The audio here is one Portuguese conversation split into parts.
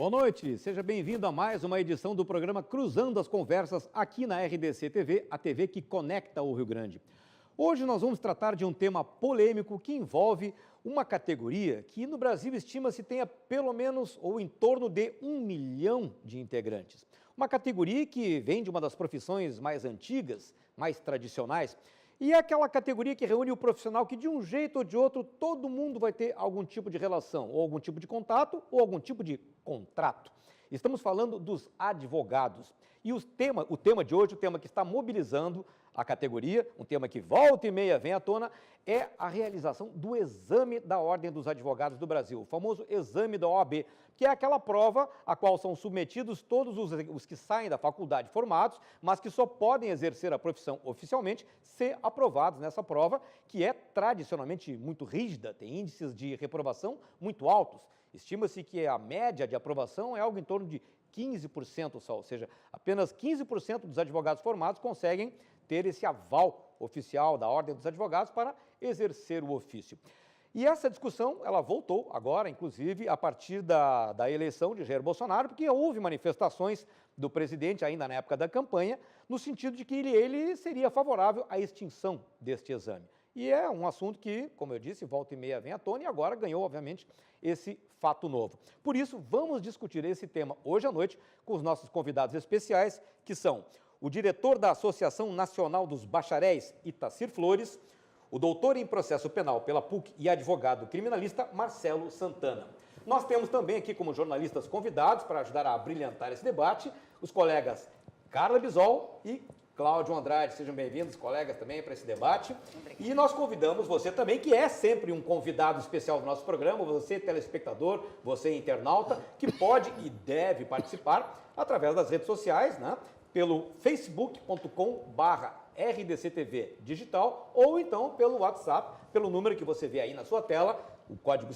Boa noite, seja bem-vindo a mais uma edição do programa Cruzando as Conversas aqui na RDC TV, a TV que conecta o Rio Grande. Hoje nós vamos tratar de um tema polêmico que envolve uma categoria que no Brasil estima-se tenha pelo menos ou em torno de 1 milhão de integrantes. Uma categoria que vem de uma das profissões mais antigas, mais tradicionais, e é aquela categoria que reúne o profissional que de um jeito ou de outro todo mundo vai ter algum tipo de relação, ou algum tipo de contato, ou algum tipo de contrato. Estamos falando dos advogados. E o tema de hoje, o tema que está mobilizando a categoria, um tema que volta e meia vem à tona, é a realização do exame da Ordem dos Advogados do Brasil, o famoso exame da OAB, que é aquela prova a qual são submetidos todos os que saem da faculdade formados, mas que só podem exercer a profissão oficialmente se aprovados nessa prova, que é tradicionalmente muito rígida, tem índices de reprovação muito altos. Estima-se que a média de aprovação é algo em torno de 15% só, ou seja, apenas 15% dos advogados formados conseguem ter esse aval oficial da Ordem dos Advogados para exercer o ofício. E essa discussão, ela voltou agora, inclusive, a partir da eleição de Jair Bolsonaro, porque houve manifestações do presidente, ainda na época da campanha, no sentido de que ele seria favorável à extinção deste exame. E é um assunto que, como eu disse, volta e meia vem à tona e agora ganhou, obviamente, esse fato novo. Por isso, vamos discutir esse tema hoje à noite com os nossos convidados especiais, que são o diretor da Associação Nacional dos Bacharéis, Itacir Flores, o doutor em processo penal pela PUC e advogado criminalista, Marcelo Santana. Nós temos também aqui como jornalistas convidados para ajudar a brilhantar esse debate, os colegas Carla Bisol e Cláudio Andrade. Sejam bem-vindos, colegas, também para esse debate. E nós convidamos você também, que é sempre um convidado especial do nosso programa, você telespectador, você internauta, que pode e deve participar através das redes sociais, né? Pelo facebook.com/RDCTV Digital ou então pelo WhatsApp, pelo número que você vê aí na sua tela, o código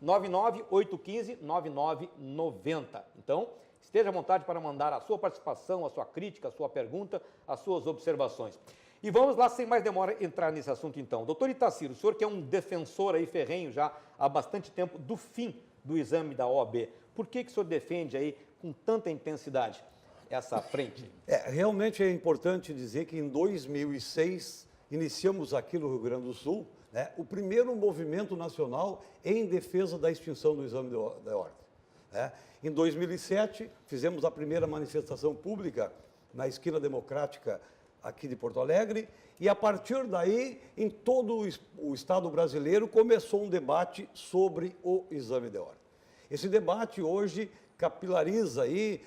51-99815-9990. Então, esteja à vontade para mandar a sua participação, a sua crítica, a sua pergunta, as suas observações. E vamos lá, sem mais demora, entrar nesse assunto então. Doutor Itacir, o senhor que é um defensor aí ferrenho já há bastante tempo do fim do exame da OAB, por que o senhor defende aí com tanta intensidade essa frente? Realmente é importante dizer que em 2006 iniciamos aqui no Rio Grande do Sul, né, o primeiro movimento nacional em defesa da extinção do exame da ordem. Em 2007 fizemos a primeira manifestação pública na Esquina Democrática aqui de Porto Alegre e a partir daí em todo o estado brasileiro começou um debate sobre o exame de ordem. Esse debate hoje capilariza aí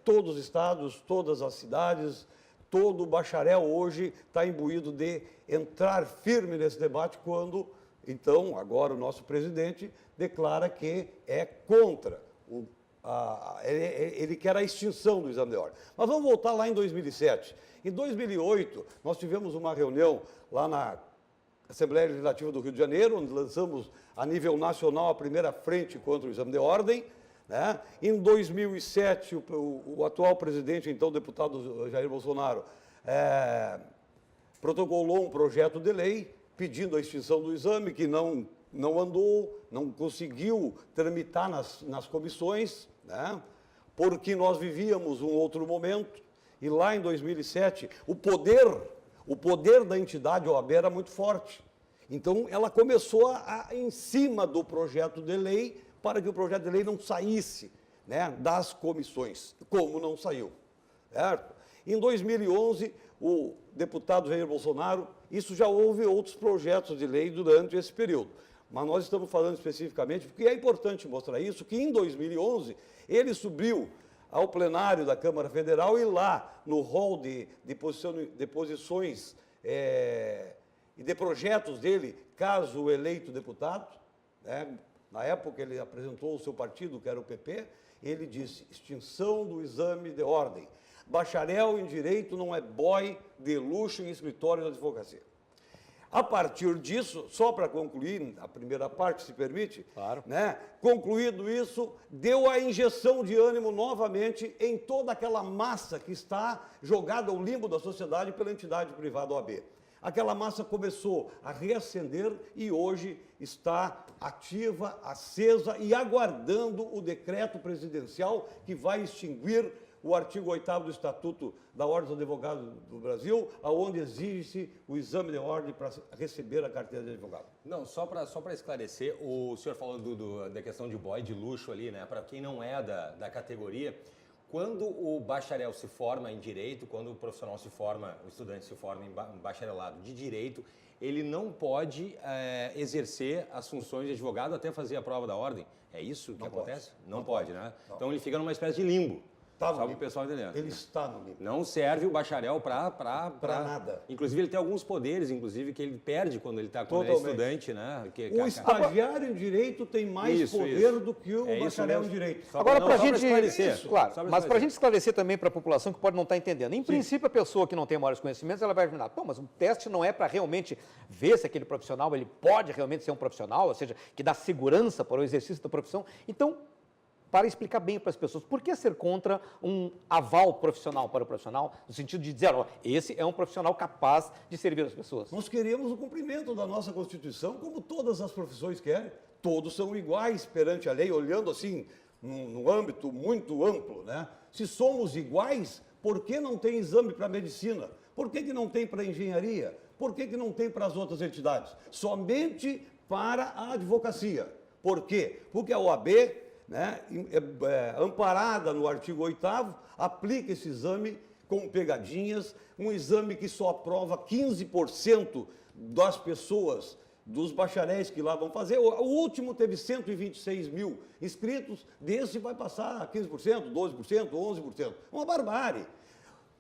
todos os estados, todas as cidades, todo o bacharel hoje está imbuído de entrar firme nesse debate quando, então, agora o nosso presidente declara que é contra, ele quer a extinção do exame de ordem. Mas vamos voltar lá em 2007. Em 2008, nós tivemos uma reunião lá na Assembleia Legislativa do Rio de Janeiro, onde lançamos a nível nacional a primeira frente contra o exame de ordem. Né? Em 2007, o atual presidente, então deputado Jair Bolsonaro, protocolou um projeto de lei pedindo a extinção do exame, que não andou, não conseguiu tramitar nas comissões, né? Porque nós vivíamos um outro momento, e lá em 2007, o poder da entidade OAB era muito forte. Então, ela começou em cima do projeto de lei, para que o projeto de lei não saísse, né, das comissões, como não saiu. Certo? Em 2011, o deputado Jair Bolsonaro, isso já houve outros projetos de lei durante esse período, mas nós estamos falando especificamente, porque é importante mostrar isso, que em 2011 ele subiu ao plenário da Câmara Federal e lá no rol de posições e de projetos dele, caso eleito deputado, né, na época ele apresentou o seu partido, que era o PP, ele disse, extinção do exame de ordem. Bacharel em direito não é boy de luxo em escritório de advocacia. A partir disso, só para concluir a primeira parte, se permite, claro, né, concluído isso, deu a injeção de ânimo novamente em toda aquela massa que está jogada ao limbo da sociedade pela entidade privada OAB. aquela massa começou a reacender e hoje está ativa, acesa e aguardando o decreto presidencial que vai extinguir o artigo 8º do Estatuto da Ordem dos Advogados do Brasil, aonde exige-se o exame de ordem para receber a carteira de advogado. Não, só para esclarecer, o senhor falou da questão de boy de luxo ali, né? Para quem não é da categoria, quando o bacharel se forma em direito, quando o profissional se forma, o estudante se forma em bacharelado de direito, ele não pode exercer as funções de advogado até fazer a prova da ordem. É isso que acontece? Não pode, né? Não. Então ele fica numa espécie de limbo. Tá Só para o pessoal entender. Ele está no limbo. Não serve o bacharel para nada. Inclusive, ele tem alguns poderes, inclusive, que ele perde quando ele é estudante, né? O estagiário em direito tem mais poder do que o bacharel em direito. Agora, para a gente esclarecer. Claro, mas para a gente esclarecer também para a população que pode não estar entendendo. Em princípio, a pessoa que não tem maiores conhecimentos, ela vai imaginar, pô, mas o teste não é para realmente ver se aquele profissional ele pode realmente ser um profissional, ou seja, que dá segurança para o exercício da profissão. Então, para explicar bem para as pessoas, por que ser contra um aval profissional para o profissional, no sentido de dizer, ó, esse é um profissional capaz de servir as pessoas? Nós queremos o cumprimento da nossa Constituição, como todas as profissões querem. Todos são iguais perante a lei, olhando assim, num âmbito muito amplo, né? Se somos iguais, por que não tem exame para a medicina? Por que não tem para a engenharia? Por que não tem para as outras entidades? Somente para a advocacia. Por quê? Porque a OAB, né, amparada no artigo 8º, aplica esse exame com pegadinhas, um exame que só aprova 15% das pessoas, dos bacharéis que lá vão fazer. O último teve 126 mil inscritos, desse vai passar 15%, 12%, 11%. Uma barbárie.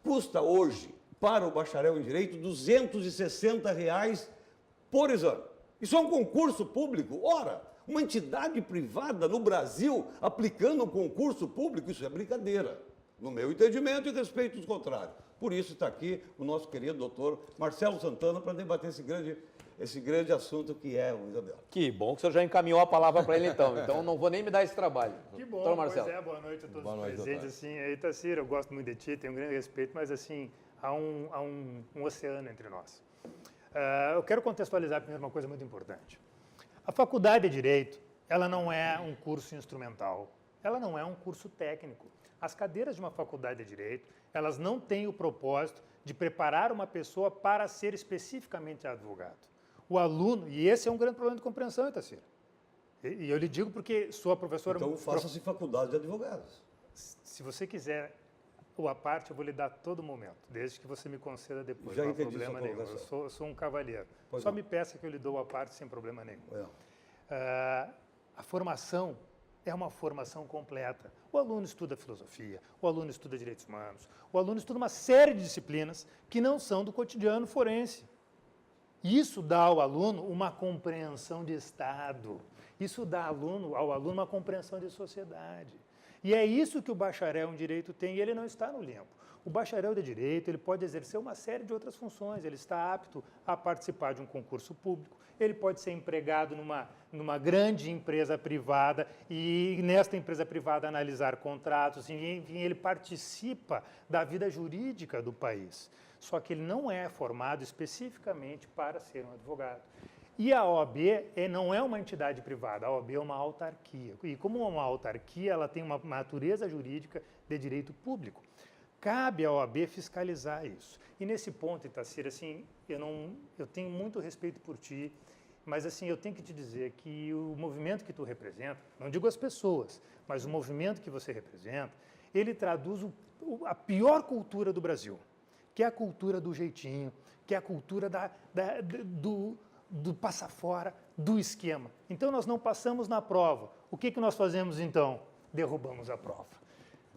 Custa hoje, para o bacharel em Direito, R$ 260 por exame. Isso é um concurso público? Ora, uma entidade privada no Brasil aplicando um concurso público, isso é brincadeira, no meu entendimento e respeito dos contrários. Por isso está aqui o nosso querido doutor Marcelo Santana para debater esse grande assunto que é o exame. Que bom que o senhor já encaminhou a palavra para ele então não vou nem me dar esse trabalho. Que bom, doutor Marcelo. pois é, boa noite a todos os presentes. Assim, Itacira, eu gosto muito de ti, tenho um grande respeito, mas assim, há um oceano entre nós. Eu quero contextualizar primeiro uma coisa muito importante. A faculdade de Direito, ela não é um curso instrumental, ela não é um curso técnico. As cadeiras de uma faculdade de Direito, elas não têm o propósito de preparar uma pessoa para ser especificamente advogado. O aluno, e esse é um grande problema de compreensão, Itacira. E eu lhe digo porque sou a professora... Então faça-se faculdade de advogados. Se você quiser o à parte, eu vou lhe dar a todo momento, desde que você me conceda depois. Já não há entendi problema sua nenhum. colocação. Eu sou um cavalheiro. Pois Só não. me peça que eu lhe dou o à parte sem problema nenhum. É. A formação é uma formação completa. O aluno estuda filosofia, o aluno estuda direitos humanos, o aluno estuda uma série de disciplinas que não são do cotidiano forense. Isso dá ao aluno uma compreensão de Estado. Isso dá ao aluno uma compreensão de sociedade. E é isso que o bacharel em Direito tem, e ele não está no limbo. O bacharel de Direito, ele pode exercer uma série de outras funções, ele está apto a participar de um concurso público, ele pode ser empregado numa grande empresa privada e nesta empresa privada analisar contratos, enfim, ele participa da vida jurídica do país. Só que ele não é formado especificamente para ser um advogado. E a OAB não é uma entidade privada, a OAB é uma autarquia. E como é uma autarquia, ela tem uma natureza jurídica de direito público. Cabe à OAB fiscalizar isso. E nesse ponto, Itacira, assim, eu tenho muito respeito por ti, mas assim, eu tenho que te dizer que o movimento que tu representa, não digo as pessoas, mas o movimento que você representa, ele traduz a pior cultura do Brasil, que é a cultura do jeitinho, que é a cultura do passar fora, do esquema. Então, nós não passamos na prova. O que nós fazemos, então? Derrubamos a prova.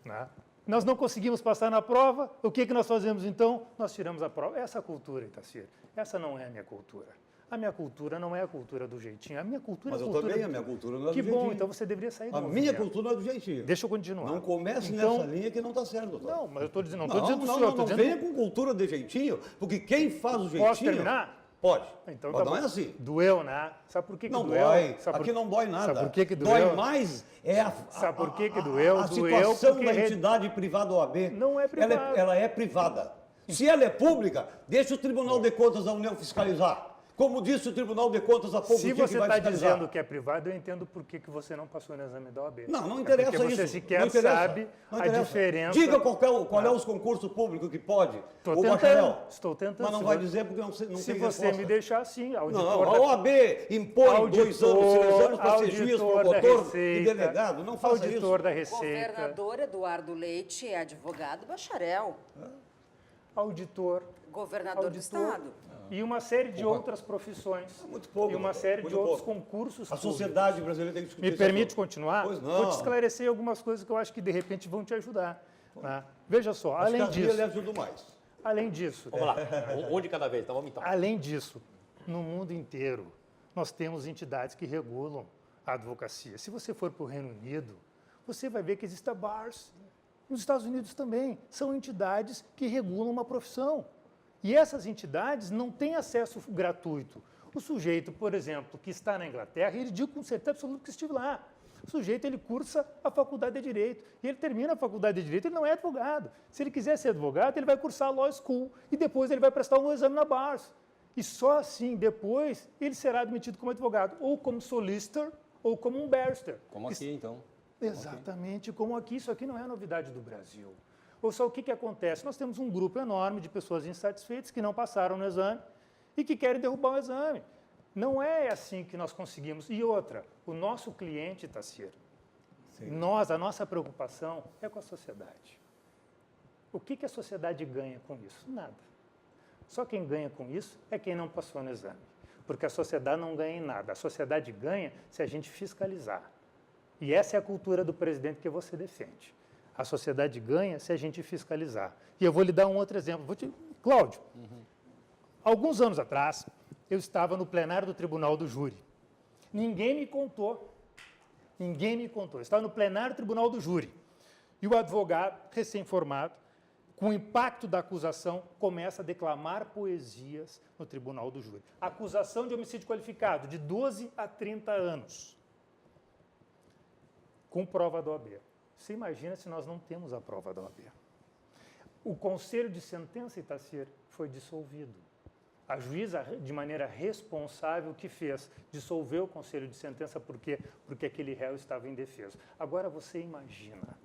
Né? Nós não conseguimos passar na prova, o que nós fazemos, então? Nós tiramos a prova. Essa cultura, Itacira, essa não é a minha cultura. A minha cultura não é a cultura do jeitinho. A minha cultura Mas é a eu cultura também, a minha cultura não é do Que jeitinho. bom, então você deveria sair do A movimento. minha cultura é do jeitinho. Deixa eu continuar. Não comece Então, nessa linha que não está certo, doutor. Não, mas eu estou dizendo, não Não, estou dizendo não, o senhor, não, não estou venha dizendo... com cultura de jeitinho, porque quem faz o jeitinho... Posso terminar? Pode. Então, mas tá não bom. é assim. Doeu, né? Sabe por que Não doeu? dói. Sabe Aqui não dói nada. Sabe por que doeu? Dói mais Sabe por que doeu? A Doeu situação porque da entidade privada OAB. Não é privada. Ela é privada. Se ela é pública, deixa o Tribunal de Contas da União fiscalizar. Como disse o Tribunal de Contas há pouco Se dia você que vai está fiscalizar. dizendo que é privado, eu entendo por que você não passou no exame da OAB. Não interessa porque você isso. sequer Não interessa. sabe Não a interessa. diferença. Diga qual é os concursos públicos que pode. Estou o tentando, bacharel. estou tentando. Mas não Se vai você- dizer porque não Se tem você resposta. me deixar assim, auditor Não, a da- OAB impõe 2 anos, 3 anos para ser juiz, auditor da promotor e Receita, delegado. Não faça auditor isso. da O Receita, governador Eduardo Leite é advogado bacharel, auditor, governador do auditor estado. e uma série de outras profissões. Muito pouco, E uma série muito de outros pouco. concursos A públicos. sociedade brasileira tem que discutir Me esse permite assunto. continuar? Pois não. Vou te esclarecer algumas coisas que eu acho que de repente vão te ajudar. Tá? Veja só, Acho que além a Bia lhe disso, ajuda mais. além disso, Vamos lá, um de cada vez, então vamos então. além disso, no mundo inteiro, nós temos entidades que regulam a advocacia. Se você for para o Reino Unido, você vai ver que existem bars. Nos Estados Unidos também. São entidades que regulam uma profissão. E essas entidades não têm acesso gratuito. O sujeito, por exemplo, que está na Inglaterra, ele diz com certeza absoluta que estive lá. O sujeito, ele cursa a faculdade de Direito. E ele termina a faculdade de Direito, ele não é advogado. Se ele quiser ser advogado, ele vai cursar a Law School. E depois ele vai prestar um exame na Bars. E só assim, depois, ele será admitido como advogado. Ou como solicitor, ou como um barrister. Como aqui, então. Exatamente como aqui. Isso aqui não é novidade do Brasil. Ou só o que acontece? Nós temos um grupo enorme de pessoas insatisfeitas que não passaram no exame e que querem derrubar o exame. Não é assim que nós conseguimos. E outra, o nosso cliente, Tassir, a nossa preocupação é com a sociedade. O que a sociedade ganha com isso? Nada. Só quem ganha com isso é quem não passou no exame. Porque a sociedade não ganha em nada. A sociedade ganha se a gente fiscalizar. E essa é a cultura do presidente que você defende. A sociedade ganha se a gente fiscalizar. E eu vou lhe dar um outro exemplo. Cláudio, alguns anos atrás, eu estava no plenário do Tribunal do Júri. Ninguém me contou. Ninguém me contou. Eu estava no plenário do Tribunal do Júri. E o advogado, recém-formado, com o impacto da acusação, começa a declamar poesias no Tribunal do Júri. Acusação de homicídio qualificado, de 12 a 30 anos. Com prova da OAB. Você imagina se nós não temos a prova da OAB. O Conselho de Sentença, Itacir, foi dissolvido. A juíza, de maneira responsável, o que fez? Dissolveu o Conselho de Sentença porque aquele réu estava indefeso. Agora você imagina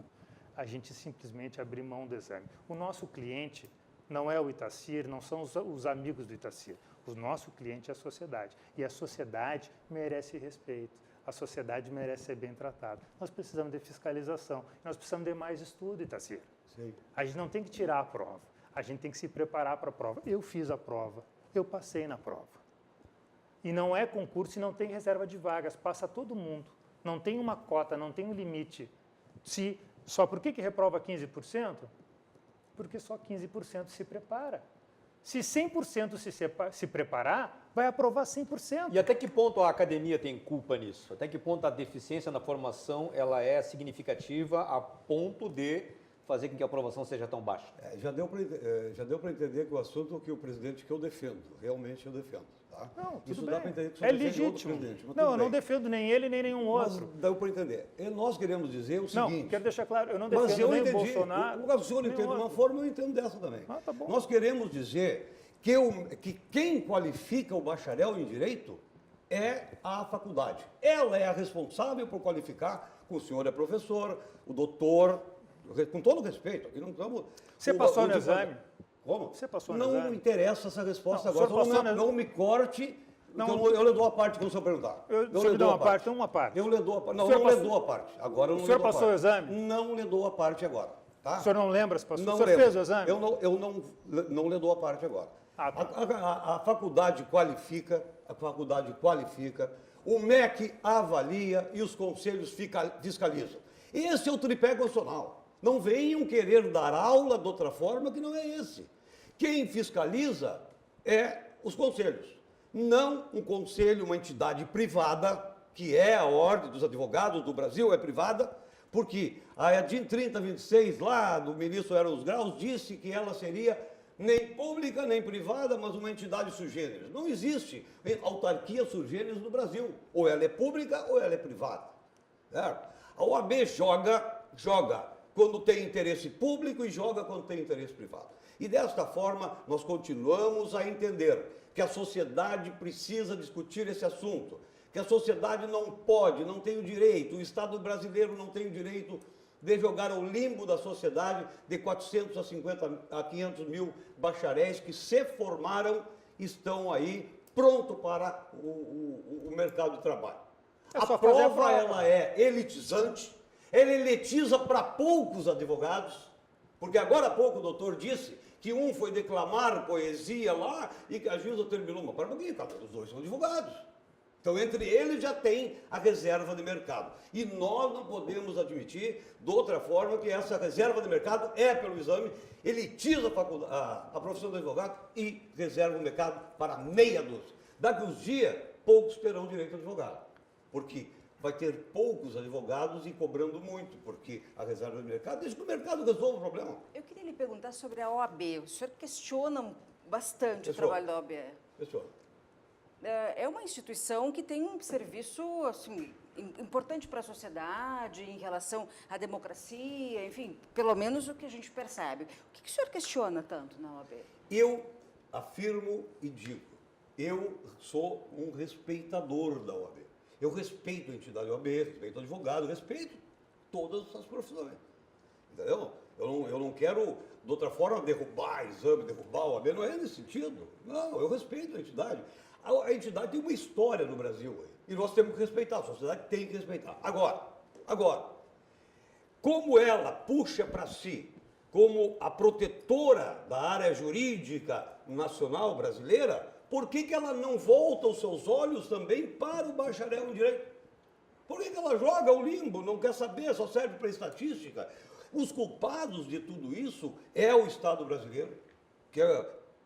a gente simplesmente abrir mão do exame. O nosso cliente não é o Itacir, não são os amigos do Itacir. O nosso cliente é a sociedade. E a sociedade merece respeito. A sociedade merece ser bem tratada. Nós precisamos de fiscalização. Nós precisamos de mais estudo, Itacir. Sim. A gente não tem que tirar a prova. A gente tem que se preparar para a prova. Eu fiz a prova. Eu passei na prova. E não é concurso e não tem reserva de vagas. Passa todo mundo. Não tem uma cota, não tem um limite. Por que reprova 15%? Porque só 15% se prepara. Se 100% se preparar, vai aprovar 100%. E até que ponto a academia tem culpa nisso? Até que ponto a deficiência na formação ela é significativa a ponto de fazer com que a aprovação seja tão baixa? Já deu para entender que o assunto que o presidente que eu defendo, realmente eu defendo. Tá? Não, tudo Isso bem. dá para entender que o É senhor defende outro legítimo. presidente, mas Não, tudo eu não bem. defendo nem ele, nem nenhum outro. Mas deu para entender. E nós queremos dizer o Não, seguinte... quero deixar claro, eu não Mas defendo eu nem entendi. o Bolsonaro. O senhor nem entende de uma outro. forma, eu entendo dessa também. Ah, tá bom. Nós queremos dizer que quem qualifica o bacharel em Direito é a faculdade. Ela é a responsável por qualificar, o senhor é professor, o doutor, com todo respeito. Aqui não estamos, Você passou no exame? Como? Você passou no não exame? Não interessa essa resposta Não, o agora. senhor passou Não me corte, eu lhe dou a parte quando o senhor perguntar. O senhor me dá uma parte, uma parte. Eu lhe dou a parte. Não, O senhor não lhe passou- dou a parte. Agora eu não O senhor lhe dou a passou o parte. exame? Não lhe dou a parte agora. Tá? O senhor não lembra se passou? Não o senhor lembro. fez o exame? Eu não lhe dou a parte agora. Ah, tá. A faculdade qualifica, o MEC avalia e os conselhos fiscalizam. Esse é o tripé constitucional. Não venham querer dar aula de outra forma que não é esse. Quem fiscaliza é os conselhos. Não um conselho, uma entidade privada, que é a Ordem dos Advogados do Brasil, é privada, porque a EDIN 3026, lá do ministro Eros Graus, disse que ela seria nem pública, nem privada, mas uma entidade sui generis. Não existe autarquia sui generis no Brasil. Ou ela é pública ou ela é privada. Certo? A OAB joga quando tem interesse público e joga quando tem interesse privado. E desta forma, nós continuamos a entender que a sociedade precisa discutir esse assunto, que a sociedade não pode, não tem o direito, o Estado brasileiro não tem o direito de jogar ao limbo da sociedade de 400 a 500 mil bacharéis que se formaram, estão aí pronto para o mercado de trabalho. A prova ela é elitizante, ela elitiza para poucos advogados, porque agora há pouco o doutor disse que um foi declamar poesia lá e que a juíza terminou. Mas para um pouquinho, cada os dois são advogados. Então, entre eles já tem a reserva de mercado. E nós não podemos admitir, de outra forma, que essa reserva de mercado é pelo exame, elitiza a profissão do advogado e reserva o mercado para meia dúzia. Daqui uns dias, poucos terão direito a advogado. Porque vai ter poucos advogados e cobrando muito, porque a reserva de mercado deixa que o mercado resolva o problema. Eu queria lhe perguntar sobre a OAB. O senhor questiona bastante o Pessoal. trabalho da OAB. Pessoal, É uma instituição que tem um serviço assim, importante para a sociedade, em relação à democracia, enfim, pelo menos o que a gente percebe. O que o senhor questiona tanto na OAB? eu afirmo e digo, eu sou um respeitador da OAB. Eu respeito a entidade OAB, respeito o advogado, respeito todas as profissões. Entendeu? Eu não quero, de outra forma, derrubar exame, derrubar a OAB, não é nesse sentido. Não, eu respeito a entidade. A entidade tem uma história no Brasil e nós temos que respeitar, a sociedade tem que respeitar. Agora, como ela puxa para si, como a protetora da área jurídica nacional brasileira, por que ela não volta os seus olhos também para o bacharel em direito? Por que ela joga ao limbo, não quer saber, só serve para estatística? Os culpados de tudo isso é o Estado brasileiro, que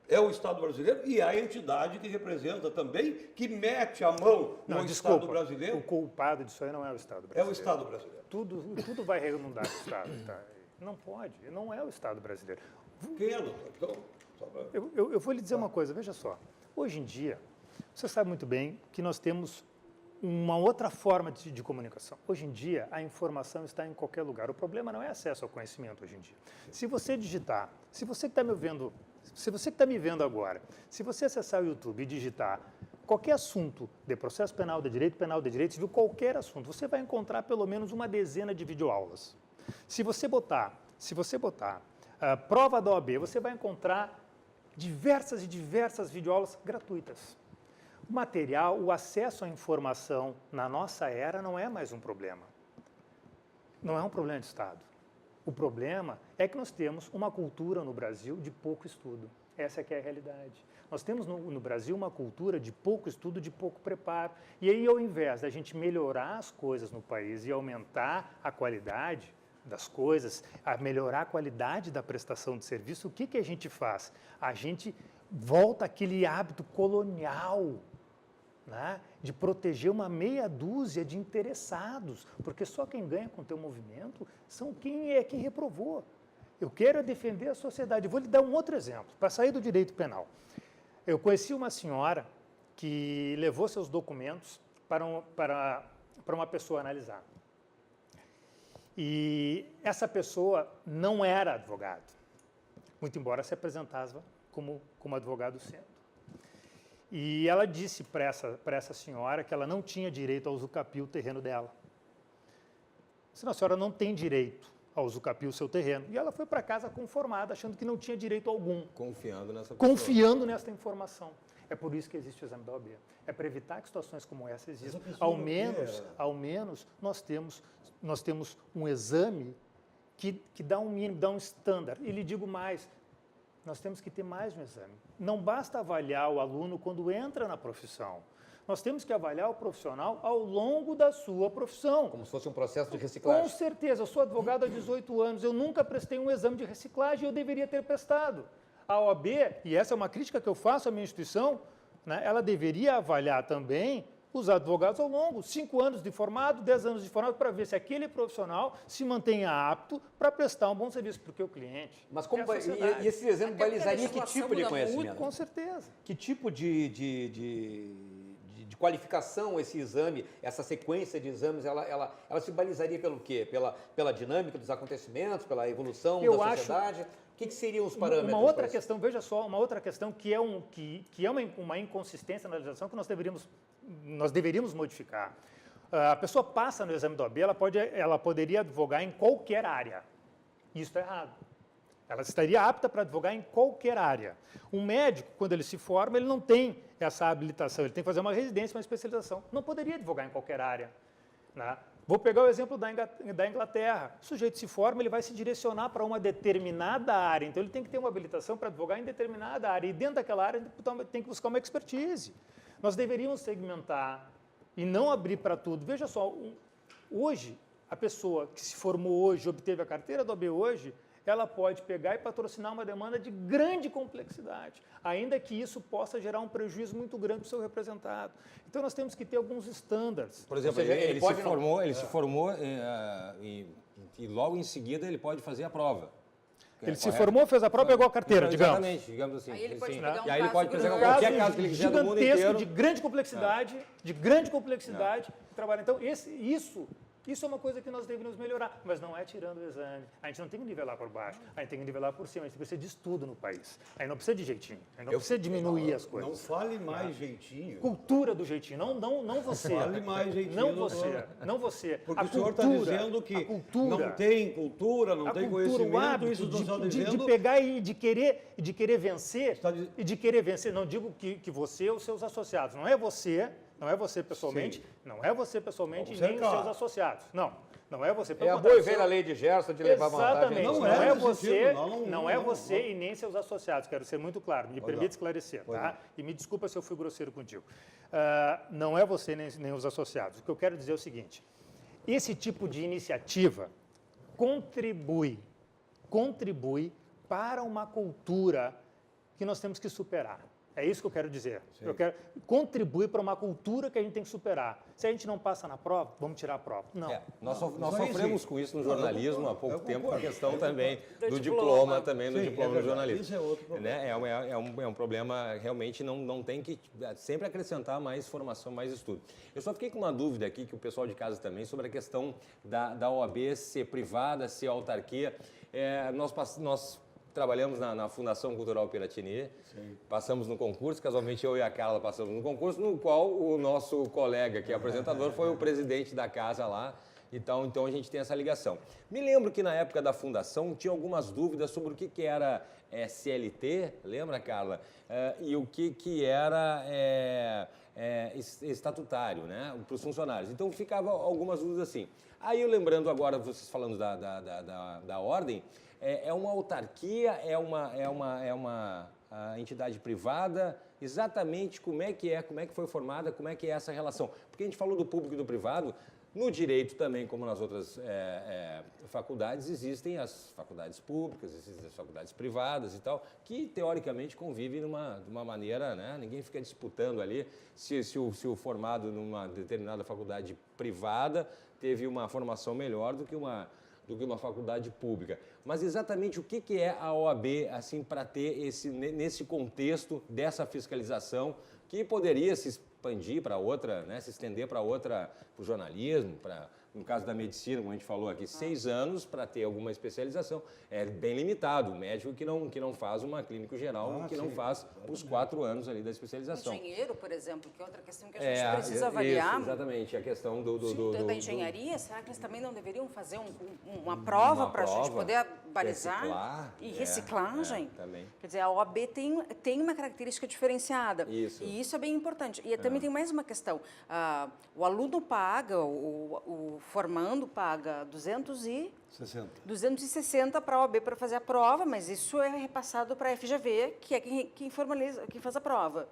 é o Estado brasileiro e a entidade que representa também, que mete a mão no Estado brasileiro. O culpado disso aí não é o Estado brasileiro. É o Estado brasileiro. Tudo vai redundar no Estado. Tá? Não pode, não é o Estado brasileiro. Quem é, doutor? Então, só pra... Eu vou lhe dizer uma coisa, veja só. Hoje em dia, você sabe muito bem que nós temos uma outra forma de comunicação. Hoje em dia, a informação está em qualquer lugar. O problema não é acesso ao conhecimento hoje em dia. Se você digitar, se você que está me vendo, se você que está me vendo agora, se você acessar o YouTube e digitar qualquer assunto de processo penal, de direito civil, qualquer assunto, você vai encontrar pelo menos uma dezena de videoaulas. Se você botar prova da OAB, você vai encontrar diversas e diversas videoaulas gratuitas. O material, o acesso à informação na nossa era não é mais um problema. Não é um problema de Estado. O problema é que nós temos uma cultura no Brasil de pouco estudo. Essa é que é a realidade. Nós temos no Brasil uma cultura de pouco estudo, de pouco preparo. E aí, ao invés da gente melhorar as coisas no país e aumentar a qualidade das coisas, a melhorar a qualidade da prestação de serviço, o que a gente faz? A gente volta àquele hábito colonial, né, de proteger uma meia dúzia de interessados, porque só quem ganha com o teu movimento são quem reprovou. Eu quero defender a sociedade. Vou lhe dar um outro exemplo, para sair do direito penal. Eu conheci uma senhora que levou seus documentos para uma pessoa analisar. E essa pessoa não era advogado, muito embora se apresentava como advogado sendo. E ela disse para essa senhora que ela não tinha direito a usucapiar o terreno dela. Senão a senhora não tem direito a usucapiar o seu terreno. E ela foi para casa conformada, achando que não tinha direito algum. Confiando nessa pessoa. Confiando nessa informação. É por isso que existe o exame da OAB. É para evitar que situações como essa existam. Ao menos nós temos um exame que dá um mínimo, dá um estándar. E lhe digo mais, nós temos que ter mais um exame. Não basta avaliar o aluno quando entra na profissão. Nós temos que avaliar o profissional ao longo da sua profissão. Como se fosse um processo de reciclagem. Com certeza. Eu sou advogado há 18 anos. Eu nunca prestei um exame de reciclagem e eu deveria ter prestado. A OAB, e essa é uma crítica que eu faço à minha instituição, né, ela deveria avaliar também os advogados ao longo, 5 anos de formado, 10 anos de formado, para ver se aquele profissional se mantenha apto para prestar um bom serviço para o cliente. Mas como e esse exemplo balizaria que tipo de conhecimento? Com certeza. Que tipo de qualificação esse exame, essa sequência de exames, ela se balizaria pelo quê? Pela dinâmica dos acontecimentos, pela evolução da sociedade? que seriam os parâmetros? Uma outra para isso? questão, veja só, uma outra questão que é, uma inconsistência na legislação que nós deveríamos modificar. A pessoa passa no exame da OAB, ela poderia advogar em qualquer área. Isso está errado. Ela estaria apta para advogar em qualquer área. Um médico, quando ele se forma, ele não tem essa habilitação, ele tem que fazer uma residência, uma especialização. Não poderia advogar em qualquer área, né? Vou pegar o exemplo da Inglaterra. O sujeito se forma, ele vai se direcionar para uma determinada área. Então, ele tem que ter uma habilitação para advogar em determinada área. E dentro daquela área, ele tem que buscar uma expertise. Nós deveríamos segmentar e não abrir para tudo. Veja só, hoje, a pessoa que se formou hoje, obteve a carteira do OAB hoje, ela pode pegar e patrocinar uma demanda de grande complexidade, ainda que isso possa gerar um prejuízo muito grande para o seu representado. Então, nós temos que ter alguns estándares. Por exemplo, seja, ele pode se formou e logo em seguida ele pode fazer a prova. Ele se formou, fez a prova e pegou a carteira, digamos. Exatamente, digamos assim. Aí ele pode sim. pegar um E aí ele caso pode que pegar não- qualquer caso que ele quiser do mundo gigantesco, inteiro. de grande complexidade, trabalhar. Então, isso é uma coisa que nós deveríamos melhorar, mas não é tirando o exame. A gente não tem que nivelar por baixo, a gente tem que nivelar por cima, a gente precisa de estudo no país. Aí não precisa de jeitinho, aí não precisa diminuir as Não coisas. fale mais jeitinho. Cultura do jeitinho, não você. Fale mais jeitinho. Não doutor. você, não você. Porque A o senhor está cultura, dizendo que a cultura, não tem cultura, não a tem cultura, o conhecimento, hábito isso não está de dizendo... pegar e de querer vencer, Está diz- e de querer vencer, não digo que você ou os seus associados, não é você pessoalmente, Sim. não é você pessoalmente e Vamos nem os cercar. seus associados, não é você. É pelo a contrário, boa e velha lei de Gerson de levar vantagem. Exatamente, Não não é é nesse você, sentido, não é você e nem seus associados, quero ser muito claro, me permite esclarecer, Pois tá? não. E me desculpa se eu fui grosseiro contigo. Não é você nem os associados. O que eu quero dizer é o seguinte, esse tipo de iniciativa contribui para uma cultura que nós temos que superar. É isso que eu quero dizer. Contribui para uma cultura que a gente tem que superar. Se a gente não passa na prova, vamos tirar a prova. Não. Nós isso aí sofremos sim. com isso no Não, eu jornalismo concordo, há pouco eu tempo, concordo. a questão também Do do diploma. diploma, Sim, no é verdade. jornalismo. Isso é outro problema. Né? É um problema, realmente, não tem que sempre acrescentar mais formação, mais estudo. Eu só fiquei com uma dúvida aqui, que o pessoal de casa também, sobre a questão da OAB ser privada, ser autarquia. Nós trabalhamos na Fundação Cultural Piratini, passamos no concurso, casualmente eu e a Carla passamos no concurso, no qual o nosso colega, que é apresentador, foi o presidente da casa lá, então a gente tem essa ligação. Me lembro que na época da fundação tinha algumas dúvidas sobre o que era CLT, lembra, Carla? E o que era estatutário, né, para os funcionários. Então ficava algumas dúvidas assim. Aí eu lembrando agora, vocês falando da ordem, é uma autarquia, é uma entidade privada, exatamente como é que foi formada, como é que é essa relação. Porque a gente falou do público e do privado, no direito também, como nas outras faculdades, existem as faculdades públicas, existem as faculdades privadas e tal, que teoricamente convivem de uma maneira, né? Ninguém fica disputando ali se o formado numa determinada faculdade privada teve uma formação melhor do que uma faculdade pública. Mas exatamente o que é a OAB, assim, para ter nesse contexto dessa fiscalização que poderia se expandir para outra, né, se estender para outra, para o jornalismo, no caso da medicina, como a gente falou aqui, 6 anos para ter alguma especialização. É bem limitado, o médico que não faz uma clínica geral, que não faz os 4 anos ali da especialização. Engenheiro, por exemplo, que é outra questão que a gente precisa avaliar. Isso, exatamente, a questão da engenharia, será que eles também não deveriam fazer uma prova para a gente poder balizar? Reciclar, E reciclagem? também. Quer dizer, a OAB tem uma característica diferenciada. Isso. E isso é bem importante. E também tem mais uma questão. O aluno paga, o formando paga 260 para a OAB para fazer a prova, mas isso é repassado para a FGV, que é quem faz a prova.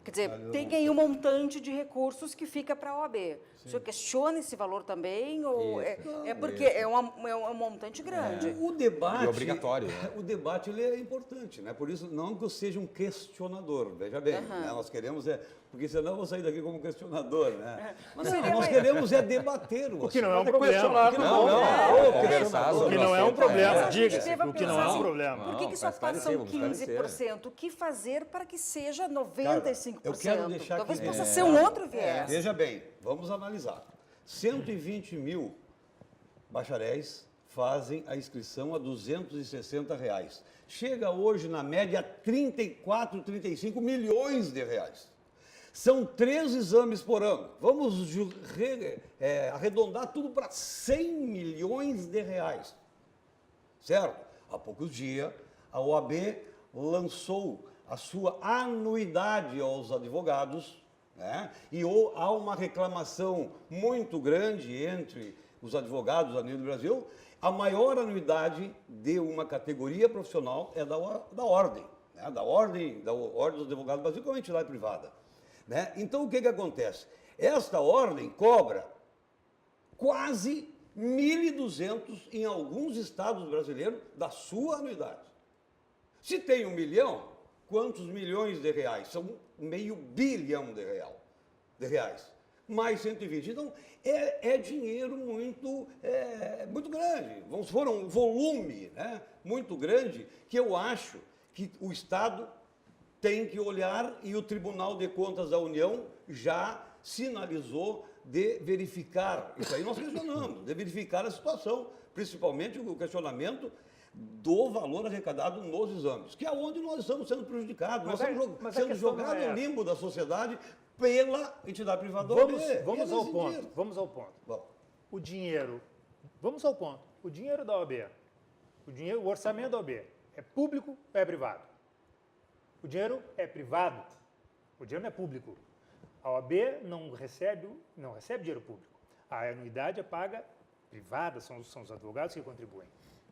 Quer dizer, tem aí um montante de recursos que fica para a OAB. O senhor questiona esse valor também? Ou porque é um montante grande. O debate... E obrigatório, né? O debate ele é importante, né? Por isso, não que eu seja um questionador, veja bem, né? Nós queremos porque senão eu vou sair daqui como questionador, né? Mas não, nós queremos debater o que não é um assunto. problema. Conversar O que sobre não é um assunto, problema, Mas a gente diga-se, teve a o que não é pensar um assim, problema. Por que Não, só vai esclarecer, passam vamos esclarecer. 15%? O que fazer para que seja 95%? eu quero deixar Talvez aqui- possa ser um outro viés. Veja bem, vamos analisar. 120 mil bacharéis fazem a inscrição a R$ 260. Chega hoje, na média, a 34, 35 milhões de reais. São 3 exames por ano. Vamos arredondar tudo para 100 milhões de reais. Certo? Há poucos dias, a OAB lançou a sua anuidade aos advogados, né? E há uma reclamação muito grande entre os advogados a nível do Brasil. A maior anuidade de uma categoria profissional é da Ordem, né? da Ordem dos Advogados do Brasil, que é uma entidade privada. Né? Então, o que acontece? Esta ordem cobra quase 1.200 em alguns estados brasileiros da sua anuidade. Se tem 1 milhão, quantos milhões de reais? São meio bilhão de reais. Mais 120. Então, é dinheiro muito grande. Vamos supor, um volume, né, muito grande, que eu acho que o Estado tem que olhar, e o Tribunal de Contas da União já sinalizou de verificar. Isso aí nós questionamos, de verificar a situação, principalmente o questionamento do valor arrecadado nos exames, que é onde nós estamos sendo prejudicados. Nós estamos sendo jogados no limbo da sociedade pela entidade privada. Vamos ao ponto. Bom. O dinheiro, vamos ao ponto. O dinheiro da OAB, o orçamento da OAB é público ou é privado? O dinheiro é privado, o dinheiro não é público. A OAB não recebe dinheiro público. A anuidade é paga privada, são os advogados que contribuem.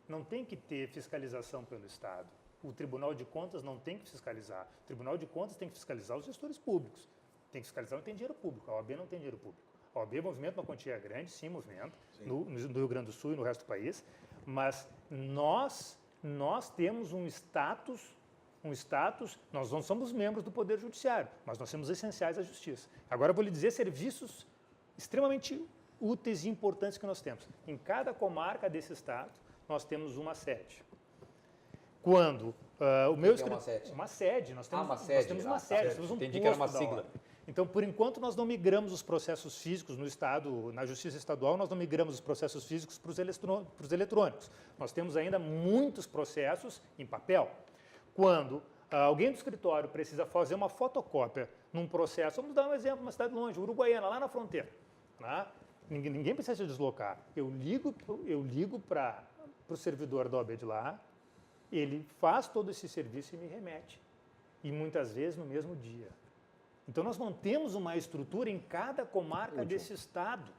Não tem que ter fiscalização pelo Estado. O Tribunal de Contas não tem que fiscalizar. O Tribunal de Contas tem que fiscalizar os gestores públicos. Tem que fiscalizar quem tem dinheiro público. A OAB não tem dinheiro público. A OAB movimenta uma quantia grande, sim, movimenta, no Rio Grande do Sul e no resto do país, mas nós temos um status, nós não somos membros do Poder Judiciário, mas nós somos essenciais à Justiça. Agora eu vou lhe dizer serviços extremamente úteis e importantes que nós temos. Em cada comarca desse estado, nós temos uma sede. Quando o meu escritório... Uma sede. Nós temos uma sede, nós temos um Entendi que era uma sigla. Então, por enquanto, nós não migramos os processos físicos no Estado, na Justiça Estadual, nós não migramos os processos físicos para os eletrônicos. Nós temos ainda muitos processos em papel. Quando alguém do escritório precisa fazer uma fotocópia num processo, vamos dar um exemplo, uma cidade longe, Uruguaiana, lá na fronteira, né? Ninguém precisa se deslocar. Eu ligo para o servidor da OAB de lá, ele faz todo esse serviço e me remete. E muitas vezes no mesmo dia. Então, nós mantemos uma estrutura em cada comarca desse estado.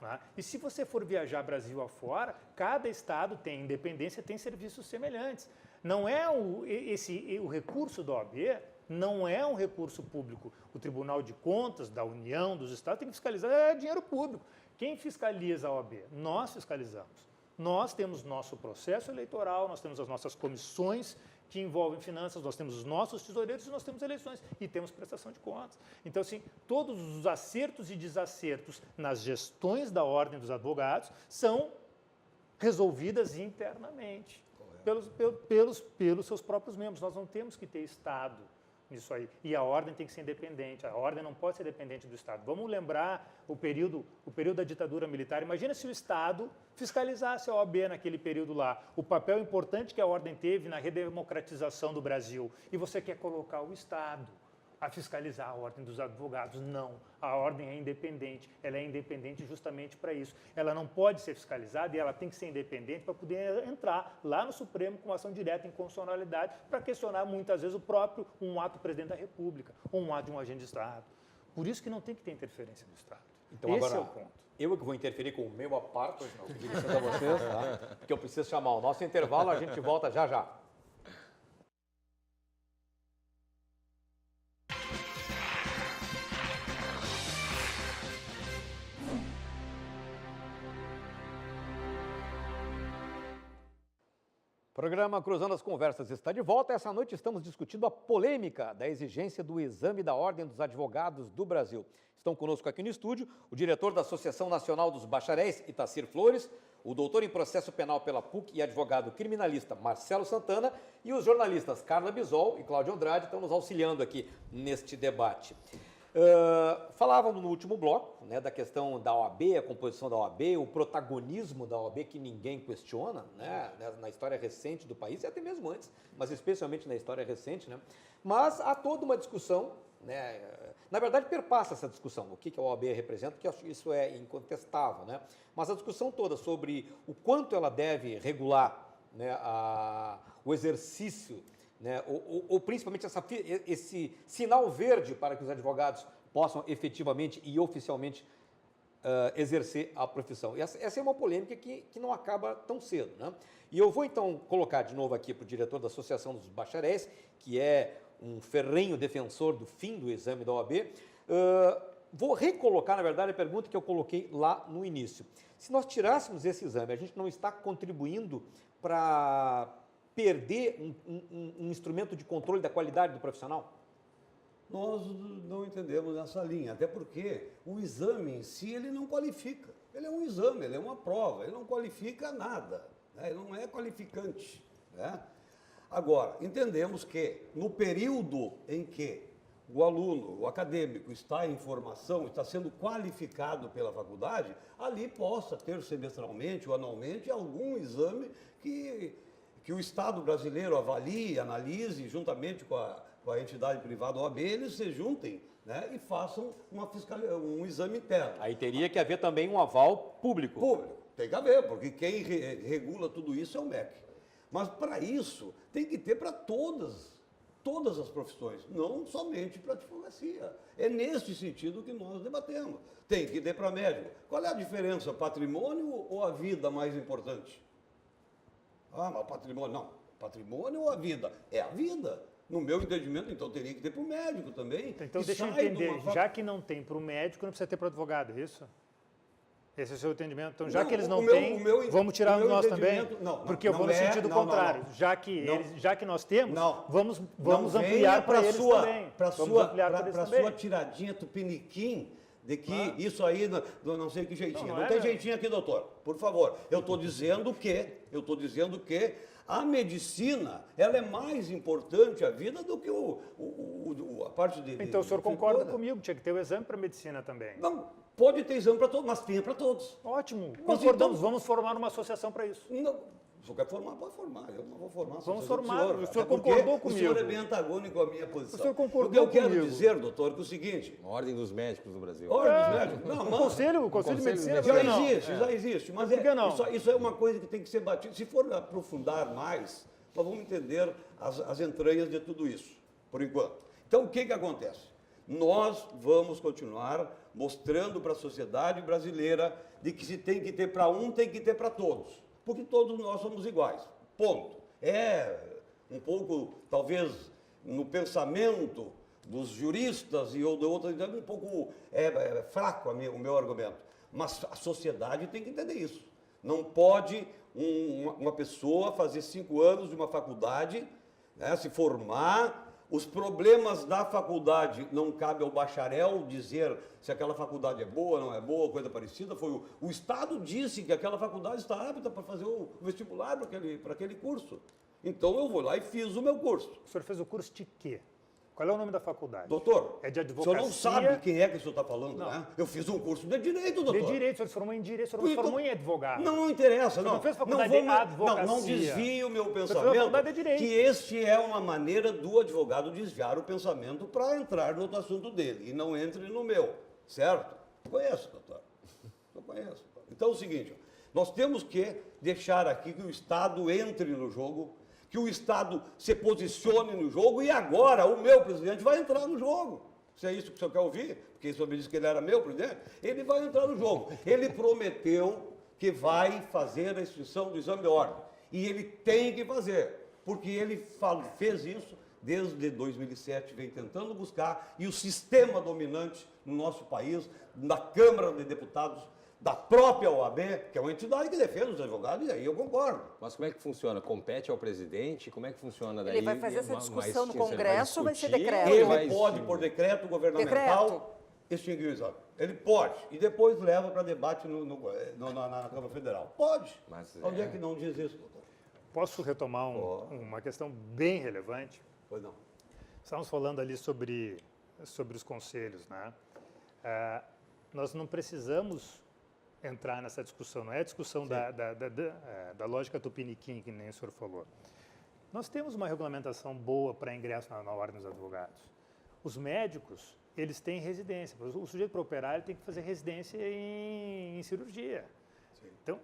Né? E se você for viajar Brasil afora, cada estado tem independência, tem serviços semelhantes. Não é o recurso da OAB não é um recurso público. O Tribunal de Contas da União, dos estados, tem que fiscalizar dinheiro público. Quem fiscaliza a OAB? Nós fiscalizamos. Nós temos nosso processo eleitoral, nós temos as nossas comissões que envolvem finanças, nós temos os nossos tesoureiros e nós temos eleições e temos prestação de contas. Então, assim, todos os acertos e desacertos nas gestões da Ordem dos Advogados são resolvidas internamente pelos seus próprios membros. Nós não temos que ter Estado nisso aí. E a Ordem tem que ser independente. A Ordem não pode ser dependente do Estado. Vamos lembrar o período da ditadura militar. Imagina se o Estado fiscalizasse a OAB naquele período lá. O papel importante que a Ordem teve na redemocratização do Brasil. E você quer colocar o Estado a fiscalizar a Ordem dos Advogados. Não. A Ordem é independente. Ela é independente justamente para isso. Ela não pode ser fiscalizada e ela tem que ser independente para poder entrar lá no Supremo com ação direta em constitucionalidade para questionar muitas vezes um ato do presidente da República ou um ato de um agente de Estado. Por isso que não tem que ter interferência do Estado. Então, esse agora, é o ponto. Eu que vou interferir com o meu aparto, pedir licença a vocês, tá? Porque eu preciso chamar o nosso intervalo, a gente volta já já. O programa Cruzando as Conversas está de volta. Essa noite estamos discutindo a polêmica da exigência do exame da Ordem dos Advogados do Brasil. Estão conosco aqui no estúdio o diretor da Associação Nacional dos Bacharéis, Itacir Flores, o doutor em processo penal pela PUC e advogado criminalista Marcelo Santana e os jornalistas Carla Bisol e Cláudio Andrade estão nos auxiliando aqui neste debate. Falávamos no último bloco, né, da questão da OAB, a composição da OAB, o protagonismo da OAB que ninguém questiona, né, na história recente do país, e até mesmo antes, mas especialmente na história recente, né? Mas há toda uma discussão, né, na verdade perpassa essa discussão, o que a OAB representa, que eu acho que isso é incontestável, né? Mas a discussão toda sobre o quanto ela deve regular, né, o exercício, né, ou principalmente esse sinal verde para que os advogados possam efetivamente e oficialmente exercer a profissão. E essa é uma polêmica que não acaba tão cedo, né? E eu vou então colocar de novo aqui para o diretor da Associação dos Bacharéis, que é um ferrenho defensor do fim do exame da OAB, vou recolocar, na verdade, a pergunta que eu coloquei lá no início. Se nós tirássemos esse exame, a gente não está contribuindo para perder um instrumento de controle da qualidade do profissional? Nós não entendemos essa linha, até porque o exame em si ele não qualifica. Ele é um exame, ele é uma prova, ele não qualifica nada, né? Ele não é qualificante, né? Agora, entendemos que no período em que o aluno, o acadêmico, está em formação, está sendo qualificado pela faculdade, ali possa ter semestralmente ou anualmente algum exame que o Estado brasileiro avalie, analise, juntamente com a entidade privada OAB, eles se juntem, né, e façam um exame interno. Aí teria que haver também um aval público. Público, tem que haver, porque quem regula tudo isso é o MEC. Mas para isso tem que ter para todas as profissões, não somente para a advocacia. É nesse sentido que nós debatemos. Tem que ter para médico. Qual é a diferença, patrimônio ou a vida mais importante? Ah, mas patrimônio, não. Patrimônio ou a vida? É a vida. No meu entendimento, então, teria que ter para o médico também. Então, deixa eu entender. Já que não tem para o médico, não precisa ter para o advogado, é isso? Esse é o seu entendimento? Então, já que eles não têm, vamos tirar o nosso também? Não, porque eu vou no sentido contrário. Já que nós temos, vamos ampliar para eles também. Para sua tiradinha tupiniquim, de que isso aí, não sei que jeitinho. Não tem jeitinho aqui, doutor. Por favor. Eu estou dizendo que a medicina, ela é mais importante à vida do que a parte de... Então, o senhor concorda comigo, tinha que ter o exame para medicina também. Não, pode ter exame para todos, mas tenha para todos. Ótimo, Mas concordamos, então, vamos formar uma associação para isso. Não, se o senhor quer formar, pode formar. Eu não vou formar. Vamos formar, o senhor Até concordou comigo. O senhor é bem antagônico à minha posição. O senhor concordou comigo. O que eu quero comigo. dizer, doutor, é que é o seguinte... A Ordem dos Médicos do Brasil. Ordem dos Médicos? Não, O Conselho de Medicina já existe. Mas isso é uma coisa que tem que ser batida. Se for aprofundar mais, nós vamos entender as entranhas de tudo isso, por enquanto. Então, o que acontece? Nós vamos continuar mostrando para a sociedade brasileira de que se tem que ter para um, tem que ter para todos. Porque todos nós somos iguais. Ponto. É um pouco, talvez, no pensamento dos juristas e de outras, um pouco fraco o meu argumento. Mas a sociedade tem que entender isso. Não pode uma pessoa fazer 5 anos de uma faculdade, né, se formar. Os problemas da faculdade não cabe ao bacharel dizer se aquela faculdade é boa, não é boa, coisa parecida. O Estado disse que aquela faculdade está apta para fazer o vestibular para aquele curso. Então eu vou lá e fiz o meu curso. O senhor fez o curso de quê? Qual é o nome da faculdade? Doutor, é de advocacia? O senhor não sabe quem é que o senhor está falando, né? Eu fiz um curso de Direito, doutor. De Direito, o senhor se formou em Direito, o senhor não se formou em advogado. Não interessa, não fez faculdade de advocacia. Não desvie o meu pensamento, que este é uma maneira do advogado desviar o pensamento para entrar no outro assunto dele, e não entre no meu, certo? Conheço, doutor. Eu conheço. Então é o seguinte, nós temos que deixar aqui que o Estado entre no jogo, que o Estado se posicione no jogo, e agora o meu presidente vai entrar no jogo. Se é isso que o senhor quer ouvir, porque o senhor me disse que ele era meu presidente, ele vai entrar no jogo. Ele prometeu que vai fazer a inscrição do exame de ordem. E ele tem que fazer, porque ele fez isso desde 2007, vem tentando buscar, e o sistema dominante no nosso país, na Câmara de Deputados, da própria OAB, que é uma entidade que defende os advogados, e aí eu concordo. Mas como é que funciona? Compete ao presidente? Como é que funciona daí? Ele vai fazer essa discussão no Congresso ou vai ser decreto? Ele pode, por decreto governamental, extinguir o exame. Ele pode. E depois leva para debate na Câmara Federal. Pode. Mas onde é que não diz isso, doutor? Posso retomar uma questão bem relevante? Pois não. Estávamos falando ali sobre sobre os conselhos, né? Nós não precisamos entrar nessa discussão, não é a discussão da lógica tupiniquim, que nem o senhor falou. Nós temos uma regulamentação boa para ingresso na Ordem dos Advogados. Os médicos, eles têm residência. O sujeito para operar, ele tem que fazer residência em cirurgia. Sim. Então,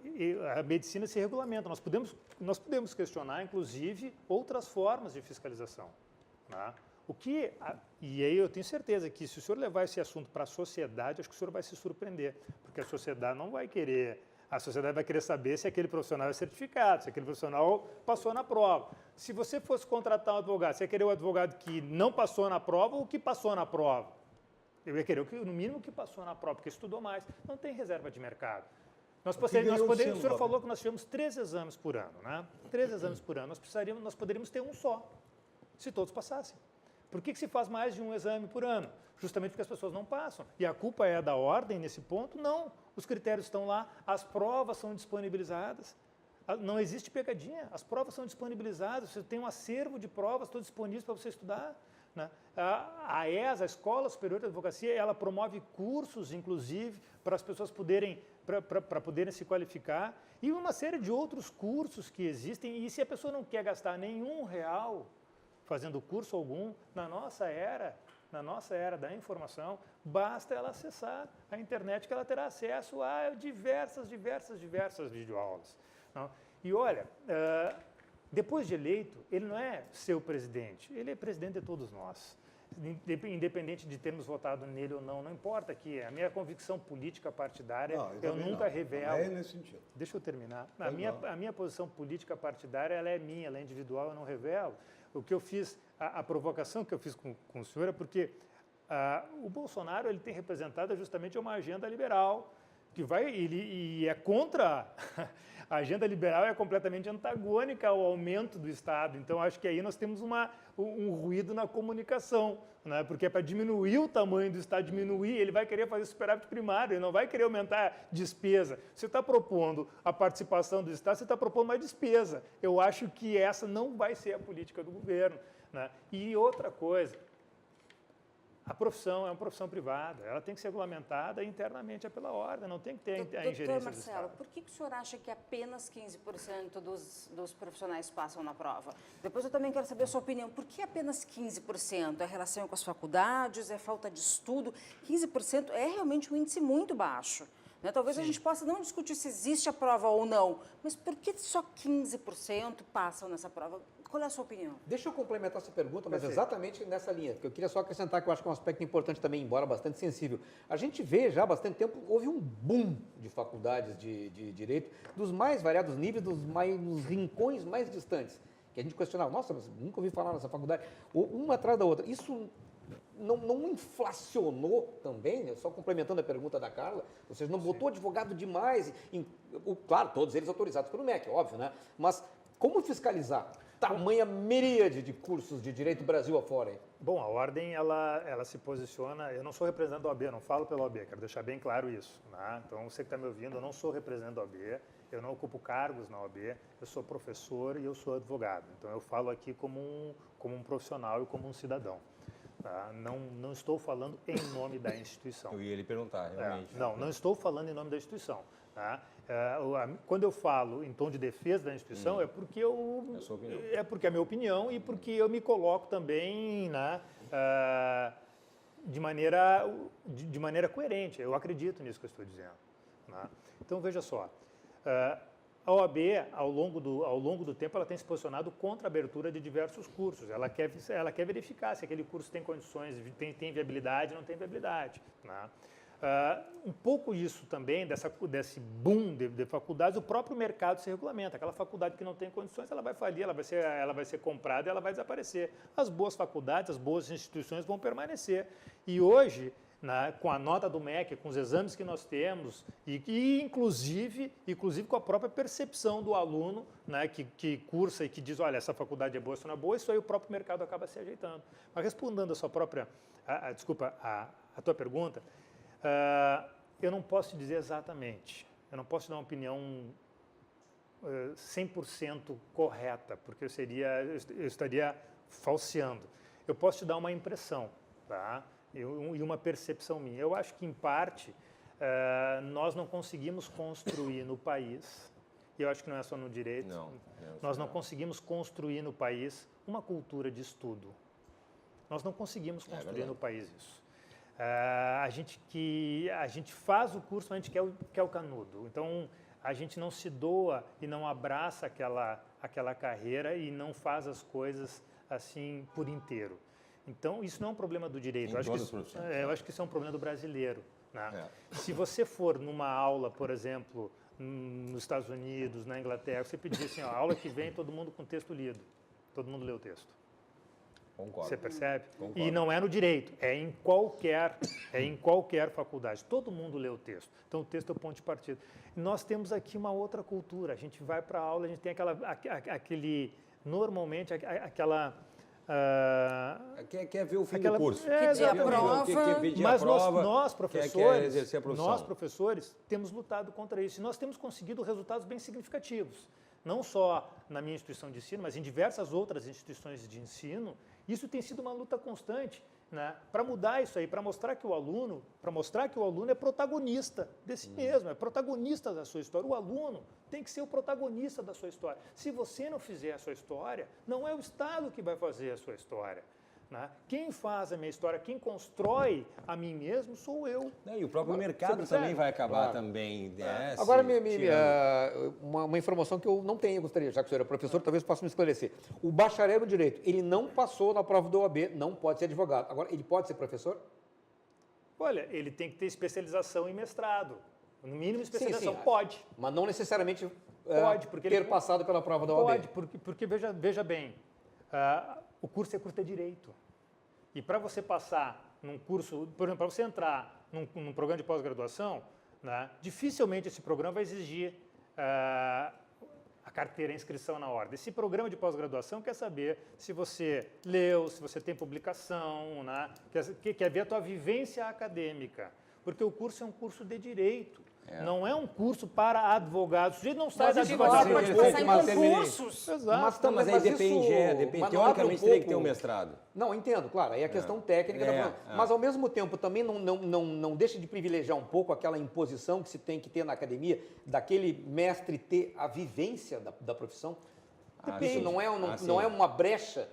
a medicina se regulamenta. Nós podemos questionar, inclusive, outras formas de fiscalização. Né? E aí eu tenho certeza que se o senhor levar esse assunto para a sociedade, acho que o senhor vai se surpreender, porque a sociedade não vai querer, a sociedade vai querer saber se aquele profissional é certificado, se aquele profissional passou na prova. Se você fosse contratar um advogado, você ia querer o advogado que não passou na prova ou que passou na prova? Eu ia querer no mínimo que passou na prova, porque estudou mais. Não tem reserva de mercado. O senhor falou que nós tivemos 3 exames por ano, né? 3 exames por ano. Nós poderíamos ter um só, se todos passassem. Por que se faz mais de um exame por ano? Justamente porque as pessoas não passam. E a culpa é da ordem nesse ponto? Não. Os critérios estão lá, as provas são disponibilizadas. Não existe pegadinha, as provas são disponibilizadas, você tem um acervo de provas, todos disponíveis para você estudar. Né? A ESA, a Escola Superior de Advocacia, ela promove cursos, inclusive, para as pessoas poderem se qualificar, e uma série de outros cursos que existem, e se a pessoa não quer gastar nenhum real fazendo curso algum, na nossa era da informação, basta ela acessar a internet que ela terá acesso a diversas videoaulas. Não? E olha, depois de eleito, ele não é seu presidente, ele é presidente de todos nós. Independente de termos votado nele ou não importa aqui, a minha convicção política partidária, eu nunca revelo. É nesse sentido. Deixa eu terminar. A minha posição política partidária, ela é minha, ela é individual, eu não revelo. O que eu fiz, a provocação que eu fiz com o senhor é porque o Bolsonaro ele tem representado justamente uma agenda liberal, e é contra. A agenda liberal é completamente antagônica ao aumento do Estado. Então, acho que aí nós temos um ruído na comunicação, né? Porque é para diminuir o tamanho do Estado, ele vai querer fazer superávit primário, ele não vai querer aumentar despesa. Você está propondo a participação do Estado, você está propondo mais despesa. Eu acho que essa não vai ser a política do governo. Né? E outra coisa, a profissão é uma profissão privada, ela tem que ser regulamentada internamente pela ordem, não tem que ter a ingerência do Estado. Doutor Marcelo, por que o senhor acha que apenas 15% dos profissionais passam na prova? Depois eu também quero saber a sua opinião. Por que apenas 15%? É relação com as faculdades? É falta de estudo? 15% é realmente um índice muito baixo. Né? Talvez a gente possa não discutir se existe a prova ou não, mas por que só 15% passam nessa prova? Qual é a sua opinião? Deixa eu complementar essa pergunta, mas exatamente nessa linha, que eu queria só acrescentar, que eu acho que é um aspecto importante também, embora bastante sensível. A gente vê já há bastante tempo, houve um boom de faculdades de direito, dos mais variados níveis, dos rincões mais distantes, que a gente questionava, nossa, mas nunca ouvi falar nessa faculdade, uma atrás da outra. Isso não inflacionou também, né? Só complementando a pergunta da Carla, ou seja, não botou advogado demais, claro, todos eles autorizados pelo MEC, óbvio, né? Mas como fiscalizar tamanha miríade de cursos de direito Brasil afora? Hein? Bom, a ordem, ela se posiciona, eu não sou representante da OAB, eu não falo pela OAB, quero deixar bem claro isso. Né? Então, você que está me ouvindo, eu não sou representante da OAB, eu não ocupo cargos na OAB, eu sou professor e eu sou advogado. Então, eu falo aqui como um profissional e como um cidadão. Tá? Não estou falando em nome da instituição. Eu ia lhe perguntar, realmente. Não estou falando em nome da instituição. Tá? Quando eu falo em tom de defesa da instituição, é porque é a minha opinião e porque eu me coloco também, né, de maneira coerente. Eu acredito nisso que eu estou dizendo. Né? Então, veja só. A OAB, ao longo do tempo, ela tem se posicionado contra a abertura de diversos cursos. Ela quer verificar se aquele curso tem condições, tem viabilidade ou não tem viabilidade. Né? Um pouco isso também, desse boom de faculdades, o próprio mercado se regulamenta. Aquela faculdade que não tem condições, ela vai falir, ela vai ser comprada e ela vai desaparecer. As boas faculdades, as boas instituições vão permanecer. E hoje, com a nota do MEC, com os exames que nós temos, e inclusive com a própria percepção do aluno, né, que cursa e que diz, olha, essa faculdade é boa, essa não é boa, isso aí o próprio mercado acaba se ajeitando. Mas respondendo a tua pergunta, eu não posso te dizer exatamente, eu não posso te dar uma opinião 100% correta, porque eu estaria falseando. Eu posso te dar uma impressão, tá? e uma percepção minha. Eu acho que, em parte, nós não conseguimos construir no país, e eu acho que não é só no direito, nós não conseguimos construir no país uma cultura de estudo. Nós não conseguimos construir no país isso. A gente faz o curso, mas a gente quer o canudo. Então, a gente não se doa e não abraça aquela carreira e não faz as coisas assim por inteiro. Então, isso não é um problema do direito. Eu acho que isso é um problema do brasileiro. Né? Se você for numa aula, por exemplo, nos Estados Unidos, na Inglaterra, você pedir assim, a aula que vem, todo mundo com texto lido. Todo mundo lê o texto. Concordo. Você percebe? Concordo. E não é no direito, é em qualquer faculdade. Todo mundo lê o texto. Então, o texto é o ponto de partida. Nós temos aqui uma outra cultura. A gente vai para a aula, a gente tem normalmente, aquela... Quer ver o fim do curso. Quer pedir a prova. Quer pedir Mas a prova, nós, quer professores, exercer a profissão. nós, professores, temos lutado contra isso. E nós temos conseguido resultados bem significativos. Não só na minha instituição de ensino, mas em diversas outras instituições de ensino. Isso tem sido uma luta constante, né, para mudar isso aí, para mostrar que o aluno é protagonista de si mesmo, é protagonista da sua história. O aluno tem que ser o protagonista da sua história. Se você não fizer a sua história, não é o Estado que vai fazer a sua história. Né? Quem faz a minha história, quem constrói a mim mesmo, sou eu. E o próprio mercado também vai acabar também. Agora, uma informação que eu não tenho, gostaria, já que o senhor é professor, talvez possa me esclarecer. O bacharel em Direito, ele não passou na prova do OAB, não pode ser advogado. Agora, ele pode ser professor? Olha, ele tem que ter especialização em mestrado. No mínimo, especialização. Sim. Pode. Mas não necessariamente Pode, porque ter passado pela prova da OAB. Pode, porque veja bem, o curso é Direito. E para você passar num curso, por exemplo, para você entrar num programa de pós-graduação, né, dificilmente esse programa vai exigir a carteira, a inscrição na ordem. Esse programa de pós-graduação quer saber se você leu, se você tem publicação, né, quer ver a tua vivência acadêmica. Porque o curso é um curso de Direito. Não é um curso para advogados. O sujeito não sai da advocacia. Pode passar em concursos. Exato. Mas aí depende. Teoricamente teria que ter um mestrado. Não, entendo, claro, aí é a questão técnica. Mas, ao mesmo tempo, também não deixa de privilegiar um pouco aquela imposição que se tem que ter na academia, daquele mestre ter a vivência da profissão? Depende. Isso não é uma brecha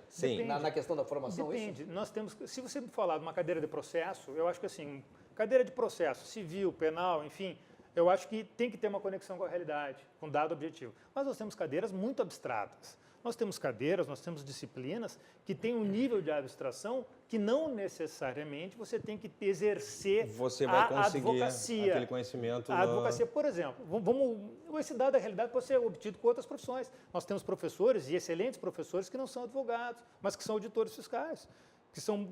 na questão da formação? Depende. Nós temos, se você me falar de uma cadeira de processo, eu acho que assim, cadeira de processo, civil, penal, enfim, eu acho que tem que ter uma conexão com a realidade, com dado objetivo. Mas nós temos cadeiras muito abstratas. Nós temos disciplinas que têm um nível de abstração que não necessariamente você tem que exercer você vai conseguir advocacia. Aquele conhecimento. A advocacia, por exemplo, esse dado da realidade pode ser obtido com outras profissões. Nós temos professores e excelentes professores que não são advogados, mas que são auditores fiscais, que são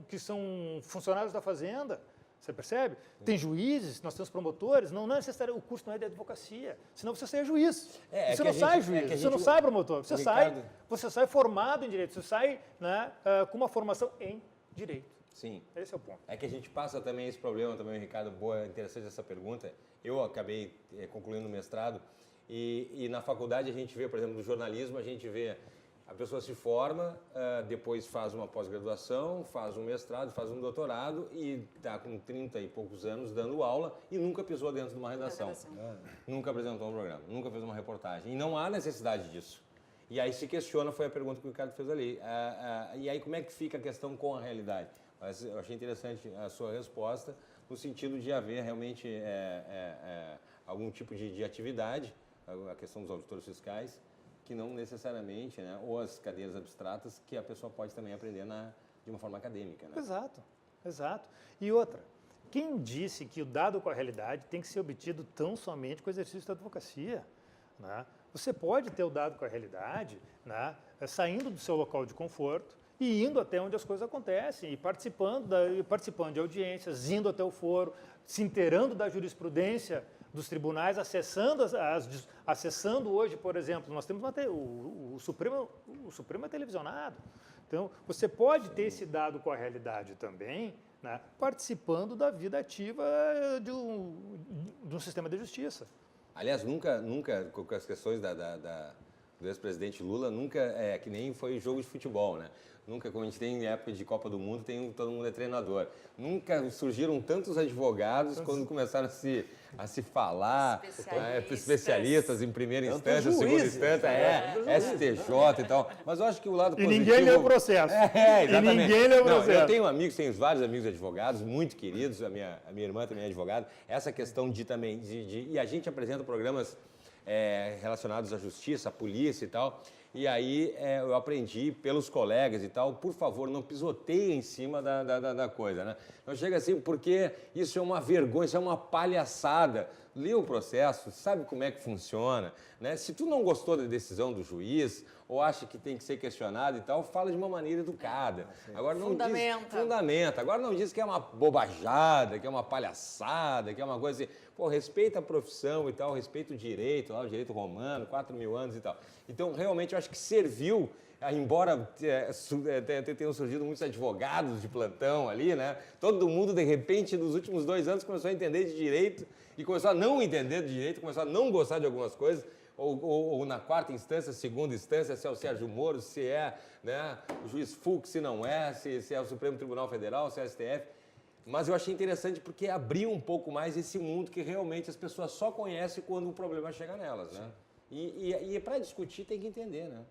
funcionários da Fazenda. Você percebe? Tem juízes, nós temos promotores, não é necessário, o curso não é de advocacia, senão você sai juiz. Você não sai juiz, você não sai promotor, você sai formado em direito, você sai, né, com uma formação em direito. Sim. Esse é o ponto. É que a gente passa também esse problema também, Ricardo, boa, interessante essa pergunta. Eu acabei concluindo o mestrado e na faculdade a gente vê, por exemplo, no jornalismo, a gente vê a pessoa se forma, depois faz uma pós-graduação, faz um mestrado, faz um doutorado e está com 30 e poucos anos dando aula e nunca pisou dentro de uma redação. Nunca apresentou um programa, nunca fez uma reportagem. E não há necessidade disso. E aí se questiona, foi a pergunta que o Ricardo fez ali. E aí como é que fica a questão com a realidade? Mas eu achei interessante a sua resposta, no sentido de haver realmente algum tipo de atividade, a questão dos auditores fiscais, que não necessariamente, né, ou as cadeiras abstratas, que a pessoa pode também aprender de uma forma acadêmica. Né? Exato. E outra, quem disse que o dado com a realidade tem que ser obtido tão somente com o exercício da advocacia? Né? Você pode ter o dado com a realidade, né, saindo do seu local de conforto e indo até onde as coisas acontecem, e participando de audiências, indo até o foro, se inteirando da jurisprudência dos tribunais, acessando hoje, por exemplo, nós temos o Supremo é televisionado. Então, você pode ter esse dado com a realidade também, né, participando da vida ativa de um sistema de justiça. Aliás, nunca com as questões do ex-presidente Lula nunca é que nem foi jogo de futebol, né? Nunca, como a gente tem em época de Copa do Mundo, todo mundo é treinador. Nunca surgiram tantos advogados quando começaram a se falar, especialistas em primeira instância, segunda instância, STJ e tal. Mas eu acho que o lado positivo... E ninguém lê o processo. Exatamente. E ninguém lê o processo. Eu tenho vários amigos advogados, muito queridos, a minha irmã também é advogada. Essa questão e a gente apresenta programas relacionados à justiça, à polícia e tal. E aí eu aprendi pelos colegas e tal, por favor, não pisoteie em cima da coisa, né? Não chega assim, porque isso é uma vergonha, isso é uma palhaçada. Lê o processo, sabe como é que funciona, né? Se tu não gostou da decisão do juiz ou acha que tem que ser questionado e tal, fala de uma maneira educada. Agora não fundamenta. Agora não diz que é uma bobajada, que é uma palhaçada, que é uma coisa assim. Pô, respeita a profissão e tal, respeita o direito, lá, o direito romano, 4.000 anos e tal. Então, realmente, eu acho que serviu, embora tenham surgido muitos advogados de plantão ali, né? Todo mundo, de repente, nos últimos 2 anos, começou a entender de direito e começou a não entender de direito, começou a não gostar de algumas coisas, ou na 4ª instância, 2ª instância, se é o Sérgio Moro, se é, né, o juiz Fux, se não é, se é o Supremo Tribunal Federal, se é o STF. Mas eu achei interessante porque abriu um pouco mais esse mundo que realmente as pessoas só conhecem quando o problema chega nelas, né? E para discutir tem que entender, né?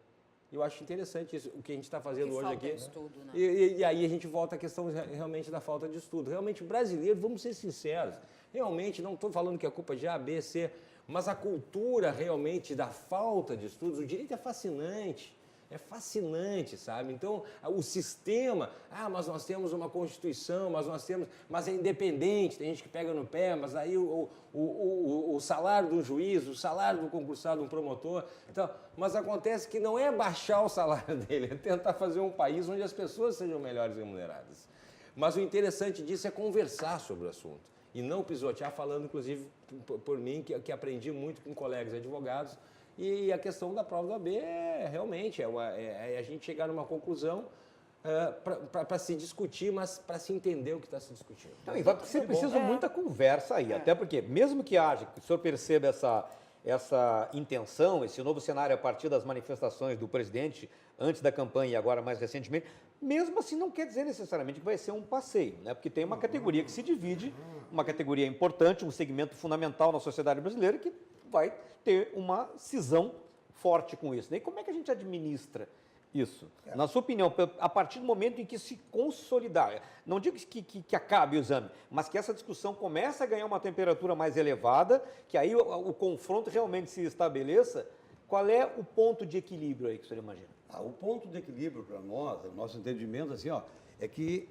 Eu acho interessante isso, o que a gente está fazendo hoje aqui. Estudo, né? E aí a gente volta à questão realmente da falta de estudo. Realmente, o brasileiro, vamos ser sinceros, realmente, não estou falando que é culpa de A, B, C, mas a cultura realmente da falta de estudos, o direito é fascinante, sabe? Então, o sistema, mas nós temos uma Constituição, mas é independente, tem gente que pega no pé, mas aí o salário do juiz, o salário do concursado, um promotor, então, mas acontece que não é baixar o salário dele, é tentar fazer um país onde as pessoas sejam melhores remuneradas. Mas o interessante disso é conversar sobre o assunto e não pisotear, falando, inclusive, por mim, que aprendi muito com colegas advogados. E a questão da prova do AB realmente a gente chegar numa conclusão para se discutir, mas para se entender o que está se discutindo. Não, e vai ser preciso muita conversa aí, até porque, mesmo que o senhor perceba essa intenção, esse novo cenário a partir das manifestações do presidente antes da campanha e agora mais recentemente, mesmo assim não quer dizer necessariamente que vai ser um passeio, né? Porque tem uma categoria que se divide, uma categoria importante, um segmento fundamental na sociedade brasileira que vai ter uma cisão forte com isso. E como é que a gente administra isso? Na sua opinião, a partir do momento em que se consolidar, não digo que acabe o exame, mas que essa discussão comece a ganhar uma temperatura mais elevada, que aí o confronto realmente se estabeleça, qual é o ponto de equilíbrio aí que o senhor imagina? O ponto de equilíbrio para nós, o nosso entendimento assim, é que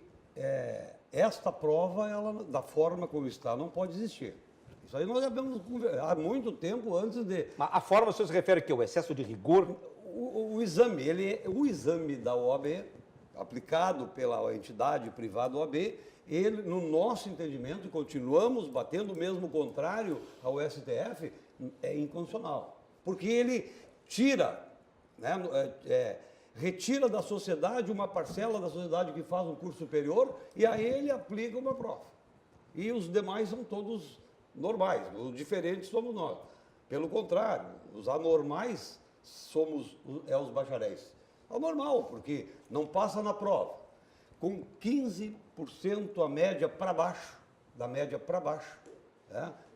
esta prova, ela, da forma como está, não pode existir. Isso aí nós já vemos há muito tempo antes de... Mas a forma, o senhor se refere a quê? O excesso de rigor? O exame da OAB, aplicado pela entidade privada OAB, ele, no nosso entendimento, e continuamos batendo o mesmo contrário ao STF, é inconstitucional. Porque ele tira, retira da sociedade uma parcela da sociedade que faz um curso superior e a ele aplica uma prova. E os demais são todos normais, os diferentes somos nós. Pelo contrário, os anormais somos os bacharéis. É normal, porque não passa na prova. Com 15% a média para baixo, da média para baixo,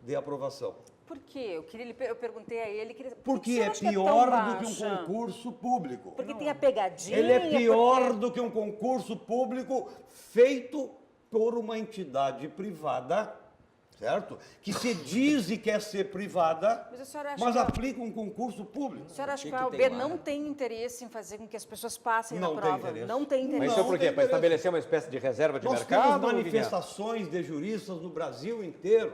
de aprovação. Por quê? Eu perguntei a ele... Porque é pior do que um concurso público. Porque tem a pegadinha... Ele é pior do que um concurso público feito por uma entidade privada, certo? Que se diz e quer ser privada, mas aplica um concurso público. A senhora acha que a OAB não tem interesse em fazer com que as pessoas passem na prova? Não tem interesse. Mas isso é por quê? Para estabelecer uma espécie de reserva de mercado? Nós temos manifestações de juristas no Brasil inteiro,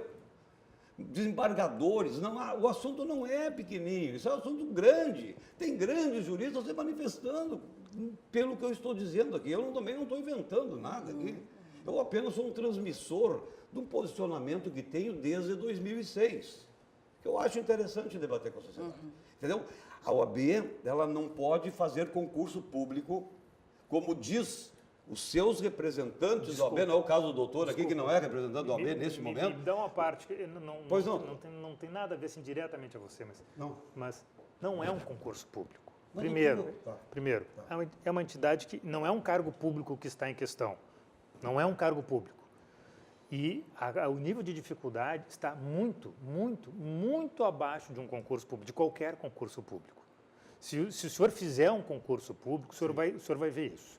desembargadores. O assunto não é pequenininho, isso é um assunto grande. Tem grandes juristas se manifestando, pelo que eu estou dizendo aqui. Eu também não estou inventando nada aqui. Eu apenas sou um transmissor de um posicionamento que tenho desde 2006, que eu acho interessante debater com a sociedade. Entendeu? A OAB, ela não pode fazer concurso público, como diz os seus representantes da OAB, não é o caso do doutor aqui, que não é representante da OAB nesse momento. Me dá uma parte, que Pois não. Não tem nada a ver assim, diretamente a você, mas não é um concurso público. Mas Primeiro, tá. é uma entidade que não é um cargo público que está em questão. Não é um cargo público. E o nível de dificuldade está muito, muito, muito abaixo de um concurso público, de qualquer concurso público. Se o senhor fizer um concurso público, o senhor vai ver isso.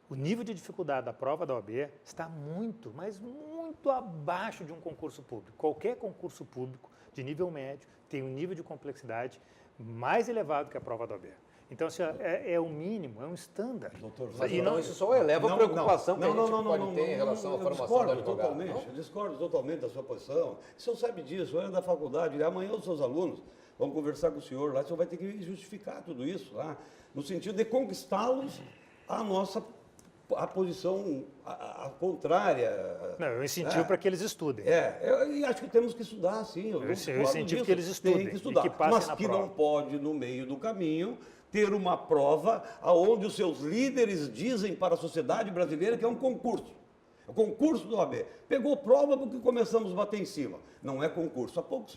O nível de dificuldade da prova da OAB está muito, mas muito abaixo de um concurso público. Qualquer concurso público de nível médio tem um nível de complexidade mais elevado que a prova da OAB. Então, assim, é o mínimo, é um estándar. Doutor, Mas E então não- isso só eleva a preocupação que a gente pode ter em eu relação à formação do discordo advogado. totalmente, não? eu discordo totalmente da sua posição. O senhor sabe disso, o senhor é da faculdade, amanhã os seus alunos vão conversar com o senhor lá, o senhor vai ter que justificar tudo isso lá, no sentido de conquistá-los a posição contrária. Não, eu incentivo para que eles estudem. E acho que temos que estudar, sim. Eu discordo incentivo disso. que eles estudem Tem que e estudar, que passem mas na que prova. não pode, no meio do caminho, ter uma prova onde os seus líderes dizem para a sociedade brasileira que é um concurso. É o concurso do OAB. Pegou prova porque começamos a bater em cima. Não é concurso. Há poucos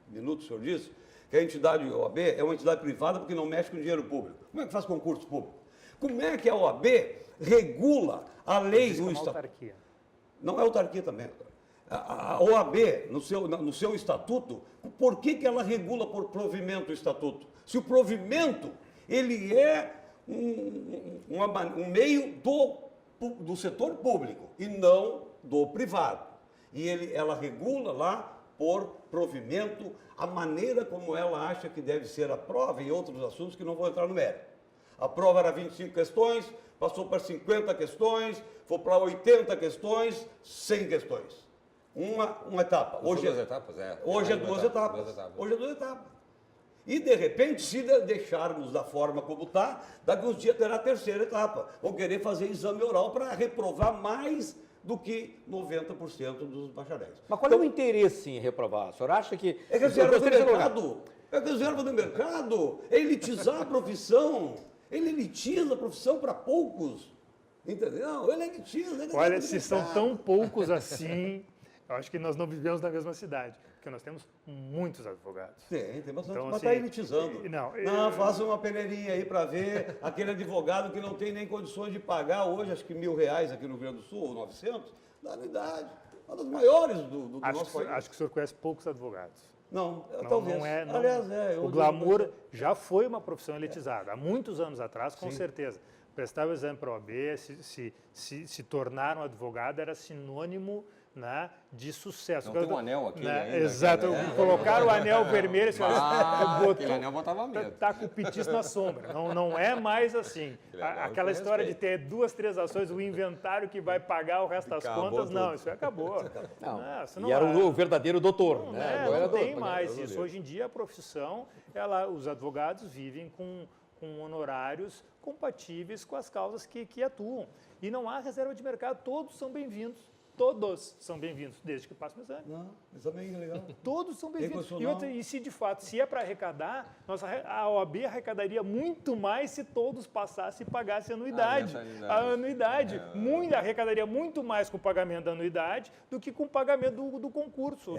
minutos o senhor disse que a entidade OAB é uma entidade privada porque não mexe com dinheiro público. Como é que faz concurso público? Como é que a OAB regula a lei Isso é do uma Estado? autarquia. Não é autarquia também. A OAB, no seu estatuto, por que ela regula por provimento o estatuto? Se o provimento, ele é um meio do setor público e não do privado. E ela regula lá por provimento a maneira como ela acha que deve ser a prova e outros assuntos que não vou entrar no mérito. A prova era 25 questões, passou para 50 questões, foi para 80 questões, 100 questões. Uma etapa. São duas etapas, é. Hoje é duas etapas. Hoje é duas etapas. E, de repente, se deixarmos da forma como está, daqui uns dias terá a terceira etapa. Vão querer fazer exame oral para reprovar mais do que 90% dos bacharéis. Mas qual é o interesse em reprovar? O senhor acha que... É que Eu reserva do gostaria de colocar- mercado. É que reserva do mercado. É elitizar a profissão. Ele elitiza a profissão para poucos. Entendeu? Ele elitiza. Olha, se são tão poucos assim, eu acho que nós não vivemos na mesma cidade, porque nós temos muitos advogados. Tem bastante, Então, mas assim, está elitizando. não, faça uma peneirinha aí para ver aquele advogado que não tem nem condições de pagar hoje, acho que R$1.000 aqui no Rio Grande do Sul, ou 900, da anuidade. Uma das maiores do nosso país. Acho que o senhor conhece poucos advogados. Não, Não, talvez. não é, não- Aliás, o glamour já foi uma profissão elitizada. Há muitos anos atrás, com Sim. certeza. Prestar o exame para a OAB, se tornar um advogado era sinônimo, né, de sucesso. Não tem um anel aqui né, ainda, exato. cara, né? Colocar o anel vermelho, Aquele anel botava medo. tá com o petiço na sombra. Não é mais assim. Aquela história de ter 2, 3 ações, o inventário que vai pagar o resto das Acabou contas, não, tudo. isso acabou. Não. Isso E era é. o verdadeiro doutor, Não, né? é, Agora não é tem doutor, mais né? isso. Hoje em dia a profissão, os advogados vivem com honorários compatíveis com as causas que atuam. E não há reserva de mercado, todos são bem-vindos. Todos são bem-vindos, desde que passem o exame. Não, exame é legal. Todos são bem-vindos. constitucional. E se de fato, se é para arrecadar, a OAB arrecadaria muito mais se todos passassem e pagassem a anuidade. A anuidade arrecadaria muito mais com o pagamento da anuidade do que com o pagamento do concurso,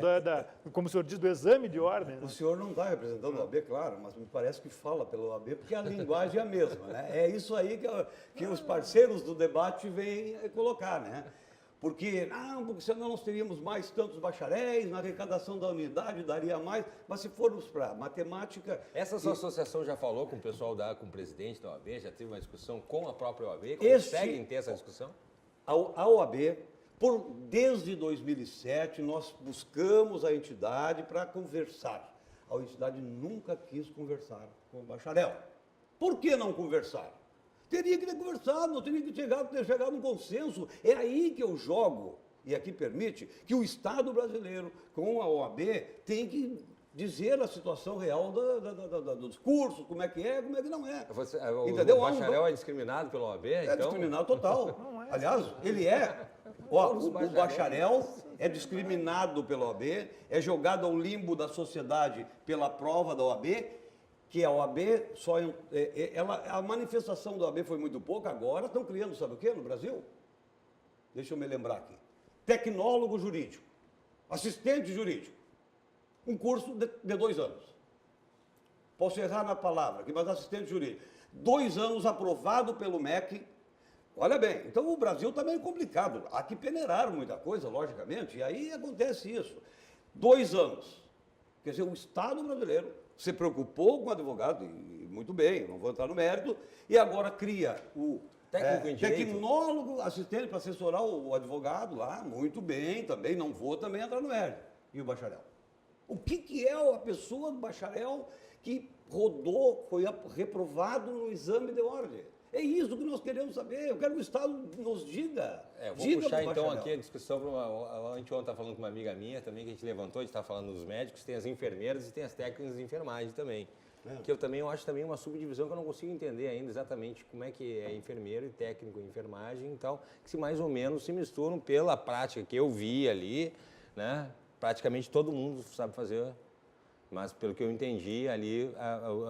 como o senhor diz, do exame de ordem. O senhor não está representando a OAB, claro, mas me parece que fala pela OAB, porque a linguagem é a mesma, né? É isso aí que os parceiros do debate vêm colocar, né? Porque senão nós teríamos mais tantos bacharéis, na arrecadação da unidade daria mais, mas se formos para matemática... Essa sua associação já falou com o pessoal com o presidente da OAB, já teve uma discussão com a própria OAB? Conseguem ter essa discussão? A OAB, desde 2007, nós buscamos a entidade para conversar. A entidade nunca quis conversar com o bacharel. Por que não conversar? Teria que ter conversado, teria que ter chegado a um consenso. É aí que eu jogo, e aqui permite, que o Estado brasileiro, com a OAB, tem que dizer a situação real dos cursos, como é que não é. Entendeu? O bacharel é discriminado pela OAB, então? É discriminado total. Não é. Aliás, ele é. O bacharel é discriminado pela OAB, é jogado ao limbo da sociedade pela prova da OAB, que a OAB a manifestação da OAB foi muito pouca, agora estão criando, sabe o quê, no Brasil? Deixa eu me lembrar aqui. Tecnólogo jurídico, assistente jurídico, um curso de 2 anos. posso errar na palavra aqui, mas assistente jurídico, 2 anos aprovado pelo MEC. Olha bem, então o Brasil está meio complicado. Há que peneirar muita coisa, logicamente, e aí acontece isso. 2 anos. Quer dizer, o Estado brasileiro se preocupou com o advogado, e muito bem, não vou entrar no mérito, e agora cria o Técnico em direito. tecnólogo assistente para assessorar o advogado lá, muito bem, também não vou também entrar no mérito. E o bacharel? O que é a pessoa do bacharel que rodou, foi reprovado no exame de ordem? É isso que nós queremos saber. Eu quero que o Estado nos diga. Vou Diga puxar pro então bacharel. aqui a discussão para uma. A gente ontem estava falando com uma amiga minha também, que a gente levantou, a gente estava falando dos médicos, tem as enfermeiras e tem as técnicas de enfermagem também. Que eu acho também uma subdivisão que eu não consigo entender ainda exatamente como é que é enfermeiro e técnico em enfermagem e tal, que se mais ou menos se misturam pela prática que eu vi ali, né? Praticamente todo mundo sabe fazer, mas pelo que eu entendi ali,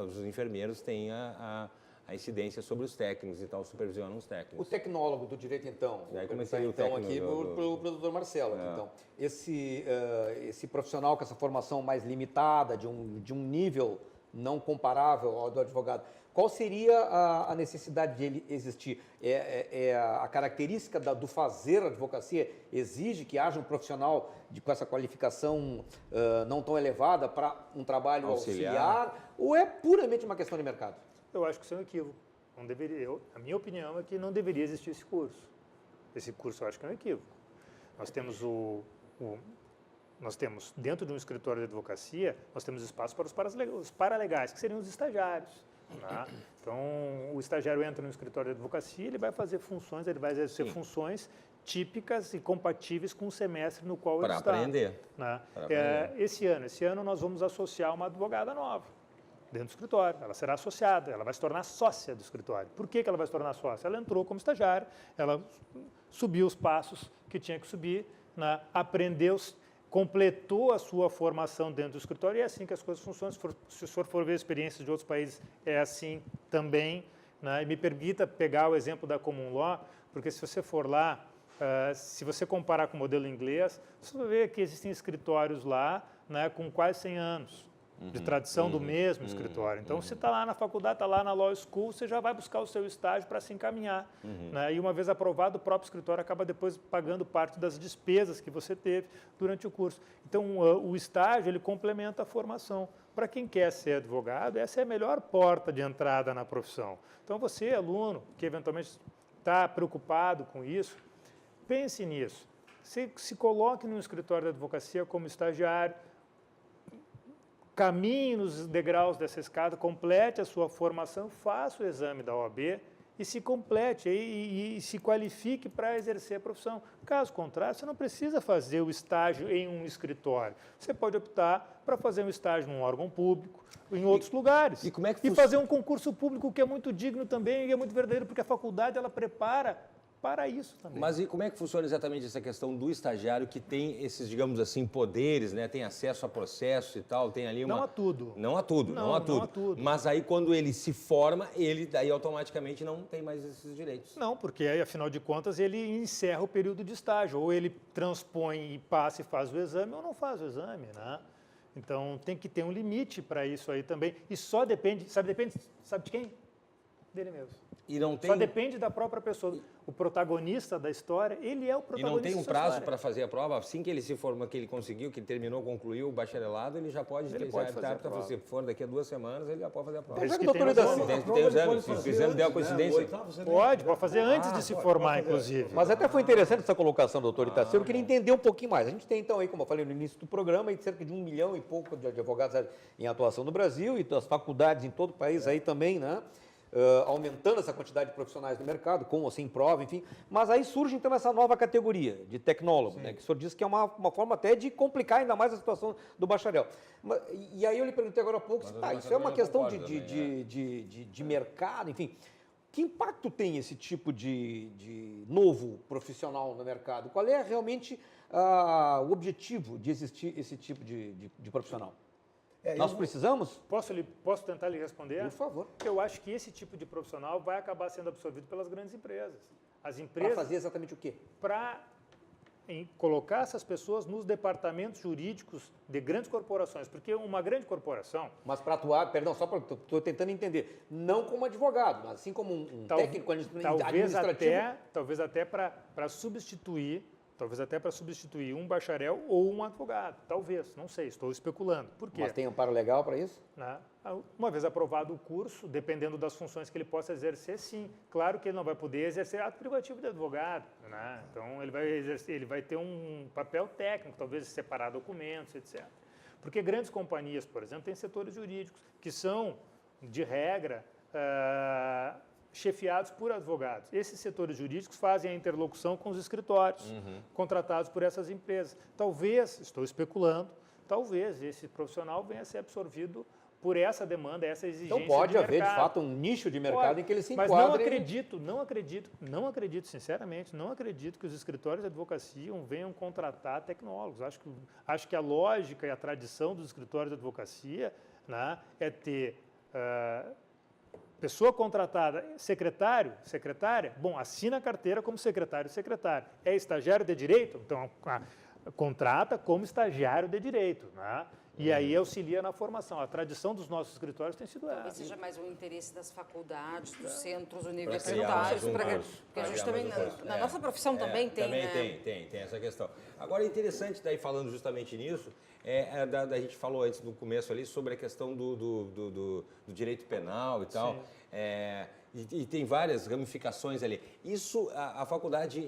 os enfermeiros têm a incidência sobre os técnicos e tal, supervisionam os O técnicos. tecnólogo do direito, então, E aí vou comecei perguntar, o então técnico aqui para o doutor Marcelo. Aqui, então, esse profissional com essa formação mais limitada, de um nível não comparável ao do advogado, qual seria a necessidade de ele existir? A característica do fazer advocacia exige que haja um profissional com essa qualificação não tão elevada para um trabalho auxiliar, ou é puramente uma questão de mercado? Eu acho que isso é um equívoco. Não deveria, a minha opinião é que não deveria existir esse curso. Esse curso eu acho que é um equívoco. Nós temos nós temos, dentro de um escritório de advocacia, nós temos espaço para os paralegais, que seriam os estagiários. Tá? Então, o estagiário entra no escritório de advocacia, ele vai fazer funções, ele vai exercer funções típicas e compatíveis com o semestre no qual ele está. Para aprender. Né? Para aprender. Esse ano nós vamos associar uma advogada nova dentro do escritório. Ela será associada, ela vai se tornar sócia do escritório. Por que ela vai se tornar sócia? Ela entrou como estagiária, ela subiu os passos que tinha que subir, né? Aprendeu, completou a sua formação dentro do escritório, e é assim que as coisas funcionam. Se o senhor for ver experiências de outros países, é assim também. Né? E me permita pegar o exemplo da Common Law, porque se você for lá, se você comparar com o modelo inglês, você vai ver que existem escritórios lá, né, com quase 100 anos de tradição do mesmo escritório. Então, você está lá na faculdade, está lá na Law School, você já vai buscar o seu estágio para se encaminhar. Né? E uma vez aprovado, o próprio escritório acaba depois pagando parte das despesas que você teve durante o curso. Então, o estágio, ele complementa a formação. Para quem quer ser advogado, essa é a melhor porta de entrada na profissão. Então, você, aluno, que eventualmente está preocupado com isso, pense nisso. Se coloque no escritório de advocacia como estagiário, caminhe nos degraus dessa escada, complete a sua formação, faça o exame da OAB e se complete e se qualifique para exercer a profissão. Caso contrário, você não precisa fazer o estágio em um escritório. Você pode optar para fazer um estágio num órgão público, em outros lugares. E como é que fazer um concurso público que é muito digno também e é muito verdadeiro, porque a faculdade ela prepara para isso também. Mas e como é que funciona exatamente essa questão do estagiário que tem esses, digamos assim, poderes, né? Tem acesso a processo e tal, tem ali uma... Não a tudo. Não a tudo, não a tudo. Mas aí quando ele se forma, ele daí automaticamente não tem mais esses direitos. Não, porque aí, afinal de contas, ele encerra o período de estágio. Ou ele transpõe e passa e faz o exame, ou não faz o exame, né? Então, tem que ter um limite para isso aí também. E só depende, sabe de quem? Dele mesmo. E não tem... Só depende da própria pessoa. O protagonista da história, ele é o E protagonista não tem um da sua prazo história. para fazer a prova? Assim que ele se forma, que ele conseguiu, que ele terminou, concluiu o bacharelado, ele já pode... Ele pode fazer a prova. Se for daqui a 2 semanas, ele já pode fazer a prova. Desde que que doutor tenha Idaci- uma- Tem o exame, se o exame der a coincidência. Pode fazer antes de se formar, inclusive. Mas até foi interessante essa colocação, doutor Itacir. Eu queria entender um pouquinho mais. A gente tem, então, aí, como eu falei no início do programa, aí, cerca de 1 milhão e pouco de advogados em atuação no Brasil e as faculdades em todo o país aí também, né? Aumentando essa quantidade de profissionais no mercado, com ou sem prova, enfim. Mas aí surge, então, essa nova categoria de tecnólogo, né? Que o senhor disse que é uma forma até de complicar ainda mais a situação do bacharel. E aí eu lhe perguntei agora há pouco, isso é uma questão de mercado, enfim. Que impacto tem esse tipo de novo profissional no mercado? Qual é realmente o objetivo de existir esse tipo de profissional? Nós precisamos? Posso tentar lhe responder? Por favor. Eu acho que esse tipo de profissional vai acabar sendo absorvido pelas grandes empresas. As Para empresas... fazer exatamente o quê? Para em colocar essas pessoas nos departamentos jurídicos de grandes corporações, porque uma grande corporação... Mas para atuar, perdão, só para estou tentando entender, não como advogado, mas assim como um técnico administrativo. Talvez até para substituir um bacharel ou um advogado. Talvez, não sei, estou especulando. Por quê? Mas tem amparo legal para isso? Né? Uma vez aprovado o curso, dependendo das funções que ele possa exercer, sim. Claro que ele não vai poder exercer ato privativo de advogado. Né? Então, ele vai ter um papel técnico, talvez separar documentos, etc. Porque grandes companhias, por exemplo, têm setores jurídicos que são, de regra, chefiados por advogados. Esses setores jurídicos fazem a interlocução com os escritórios contratados por essas empresas. Talvez, estou especulando, talvez esse profissional venha a ser absorvido por essa demanda, essa exigência. Então pode haver, de mercado. fato, um nicho de mercado em que ele se enquadre. Mas não acredito, sinceramente, não acredito que os escritórios de advocacia venham contratar tecnólogos. Acho que a lógica e a tradição dos escritórios de advocacia, né, é ter pessoa contratada, secretária, bom, assina a carteira como secretário. É estagiário de direito? Então, contrata como estagiário de direito, né? E aí auxilia na formação. A tradição dos nossos escritórios tem sido Talvez essa. seja mais um interesse das faculdades, dos centros universitários, porque a gente também, na nossa profissão também tem, Tem essa questão. Agora, é interessante, daí falando justamente nisso, a gente falou antes, no começo ali, sobre a questão do direito penal e tal. E tem várias ramificações ali. Isso, a faculdade,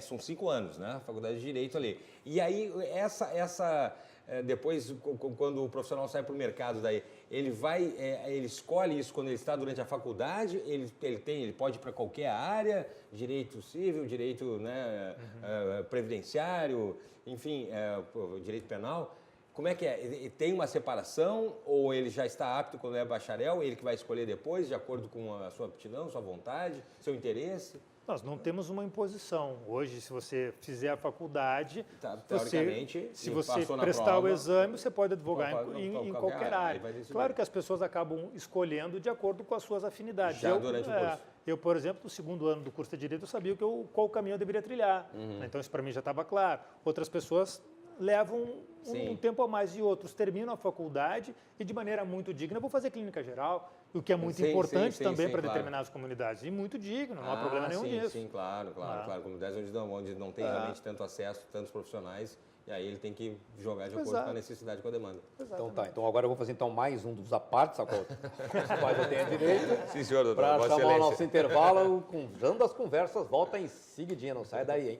são 5 anos, né? A faculdade de Direito ali. E aí, depois, quando o profissional sai para o mercado, daí, ele escolhe isso quando ele está durante a faculdade, ele pode ir para qualquer área, direito civil, direito, né, previdenciário, enfim, direito penal. Como é que é? Tem uma separação ou ele já está apto quando é bacharel, ele que vai escolher depois, de acordo com a sua aptidão, sua vontade, seu interesse? Nós não temos uma imposição. Hoje, se você fizer a faculdade, teoricamente, se você prestar o exame, você pode advogar em qualquer área. Claro que as pessoas acabam escolhendo de acordo com as suas afinidades. Durante o curso. Eu, por exemplo, no segundo ano do curso de Direito, eu sabia qual caminho eu deveria trilhar. Então, isso para mim já estava claro. Outras pessoas levam um tempo a mais, e outros terminam a faculdade e, de maneira muito digna, vou fazer clínica geral, o que é muito importante também para determinadas comunidades. E muito digno, não há problema nenhum nisso. Sim, claro. Comunidades onde não tem realmente tanto acesso, tantos profissionais, e aí ele tem que jogar de acordo com a necessidade, com a demanda. Então tá, então agora eu vou fazer mais um dos apartes, a qual os quais eu tenho direito. Sim, senhor, doutor. Para chamar o nosso intervalo, Cruzando as Conversas, volta em seguidinha, não sai daí, hein?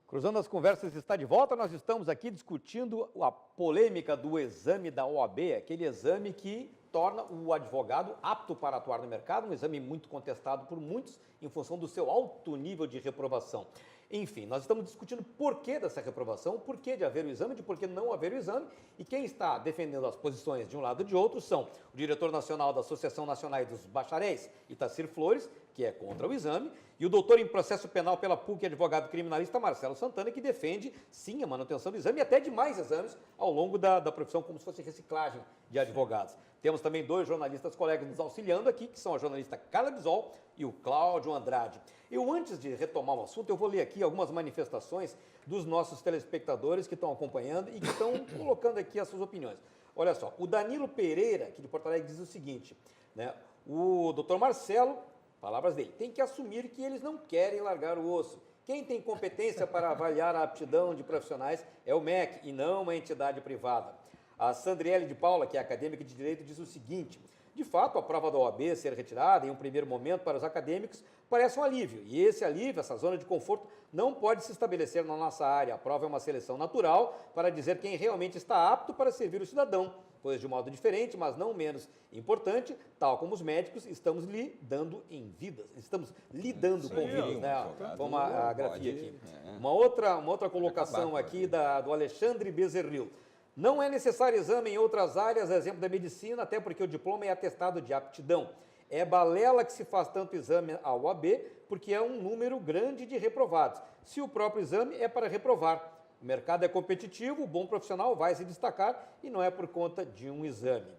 Cruzando as Conversas está de volta, nós estamos aqui discutindo a polêmica do exame da OAB, aquele exame que torna o advogado apto para atuar no mercado, um exame muito contestado por muitos em função do seu alto nível de reprovação. Enfim, nós estamos discutindo por que dessa reprovação, por que de haver o exame, de por que não haver o exame, e quem está defendendo as posições de um lado e de outro são o diretor nacional da Associação Nacional dos Bacharéis, Itacir Flores, que é contra o exame, e o doutor em processo penal pela PUC, advogado criminalista Marcelo Santana, que defende, sim, a manutenção do exame e até de mais exames ao longo da profissão, como se fosse reciclagem de advogados. Temos também 2 jornalistas colegas nos auxiliando aqui, que são a jornalista Carla Bisol e o Cláudio Andrade. Antes de retomar o assunto, eu vou ler aqui algumas manifestações dos nossos telespectadores que estão acompanhando e que estão colocando aqui as suas opiniões. Olha só, o Danilo Pereira, aqui de Porto Alegre, diz o seguinte, né? O doutor Marcelo, palavras dele, tem que assumir que eles não querem largar o osso. Quem tem competência para avaliar a aptidão de profissionais é o MEC e não uma entidade privada. A Sandriele de Paula, que é acadêmica de Direito, diz o seguinte: de fato, a prova da OAB ser retirada em um primeiro momento para os acadêmicos parece um alívio. E esse alívio, essa zona de conforto, não pode se estabelecer na nossa área. A prova é uma seleção natural para dizer quem realmente está apto para servir o cidadão, pois de um modo diferente, mas não menos importante, tal como os médicos, estamos lidando com vidas, né? Vamos a grafia aqui. Uma outra colocação aqui do Alexandre Bezerril. Não é necessário exame em outras áreas, exemplo da medicina, até porque o diploma é atestado de aptidão. É balela que se faz tanto exame à OAB, porque é um número grande de reprovados. Se o próprio exame é para reprovar, O mercado é competitivo, o bom profissional vai se destacar e não é por conta de um exame.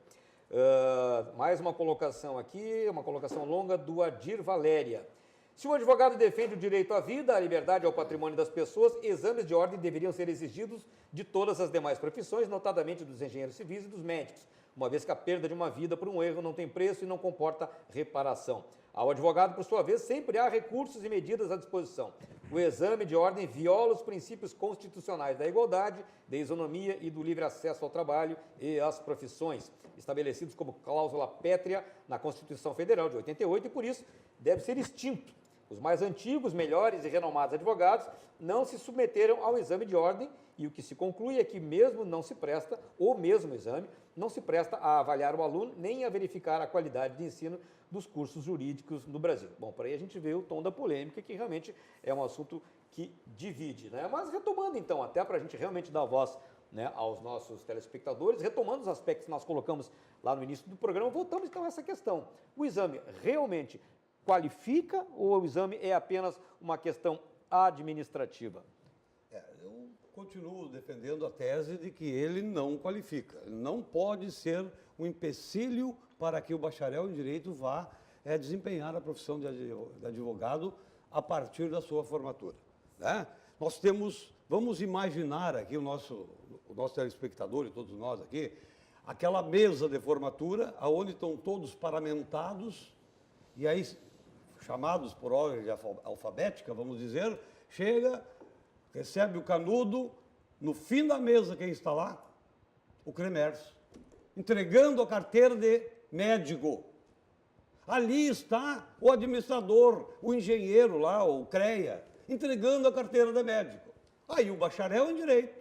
Mais uma colocação aqui, uma colocação longa do Adir Valéria. Se o advogado defende o direito à vida, à liberdade e ao patrimônio das pessoas, exames de ordem deveriam ser exigidos de todas as demais profissões, notadamente dos engenheiros civis e dos médicos, uma vez que a perda de uma vida por um erro não tem preço e não comporta reparação. Ao advogado, por sua vez, sempre há recursos e medidas à disposição. O exame de ordem viola os princípios constitucionais da igualdade, da isonomia e do livre acesso ao trabalho e às profissões, estabelecidos como cláusula pétrea na Constituição Federal de 88 e, por isso, deve ser extinto. Os mais antigos, melhores e renomados advogados não se submeteram ao exame de ordem e o que se conclui é que mesmo não se presta, ou mesmo exame, não se presta a avaliar o aluno nem a verificar a qualidade de ensino dos cursos jurídicos no Brasil. Bom, por aí a gente vê o tom da polêmica, que realmente é um assunto que divide, né? Mas retomando então, até para a gente realmente dar voz, né, aos nossos telespectadores, retomando os aspectos que nós colocamos lá no início do programa, voltamos então a essa questão. O exame realmente qualifica ou o exame é apenas uma questão administrativa? Eu continuo defendendo a tese de que ele não qualifica. Não pode ser um empecilho para que o bacharel em Direito vá desempenhar a profissão de advogado a partir da sua formatura, né? Nós temos, vamos imaginar aqui o nosso telespectador e todos nós aqui, aquela mesa de formatura, onde estão todos paramentados, e aí, chamados por ordem alfabética, vamos dizer, chega, recebe o canudo, no fim da mesa quem está lá? O CREMERS, entregando a carteira de médico. Ali está o administrador, o engenheiro lá, o CREA, entregando a carteira de médico. Aí o bacharel em Direito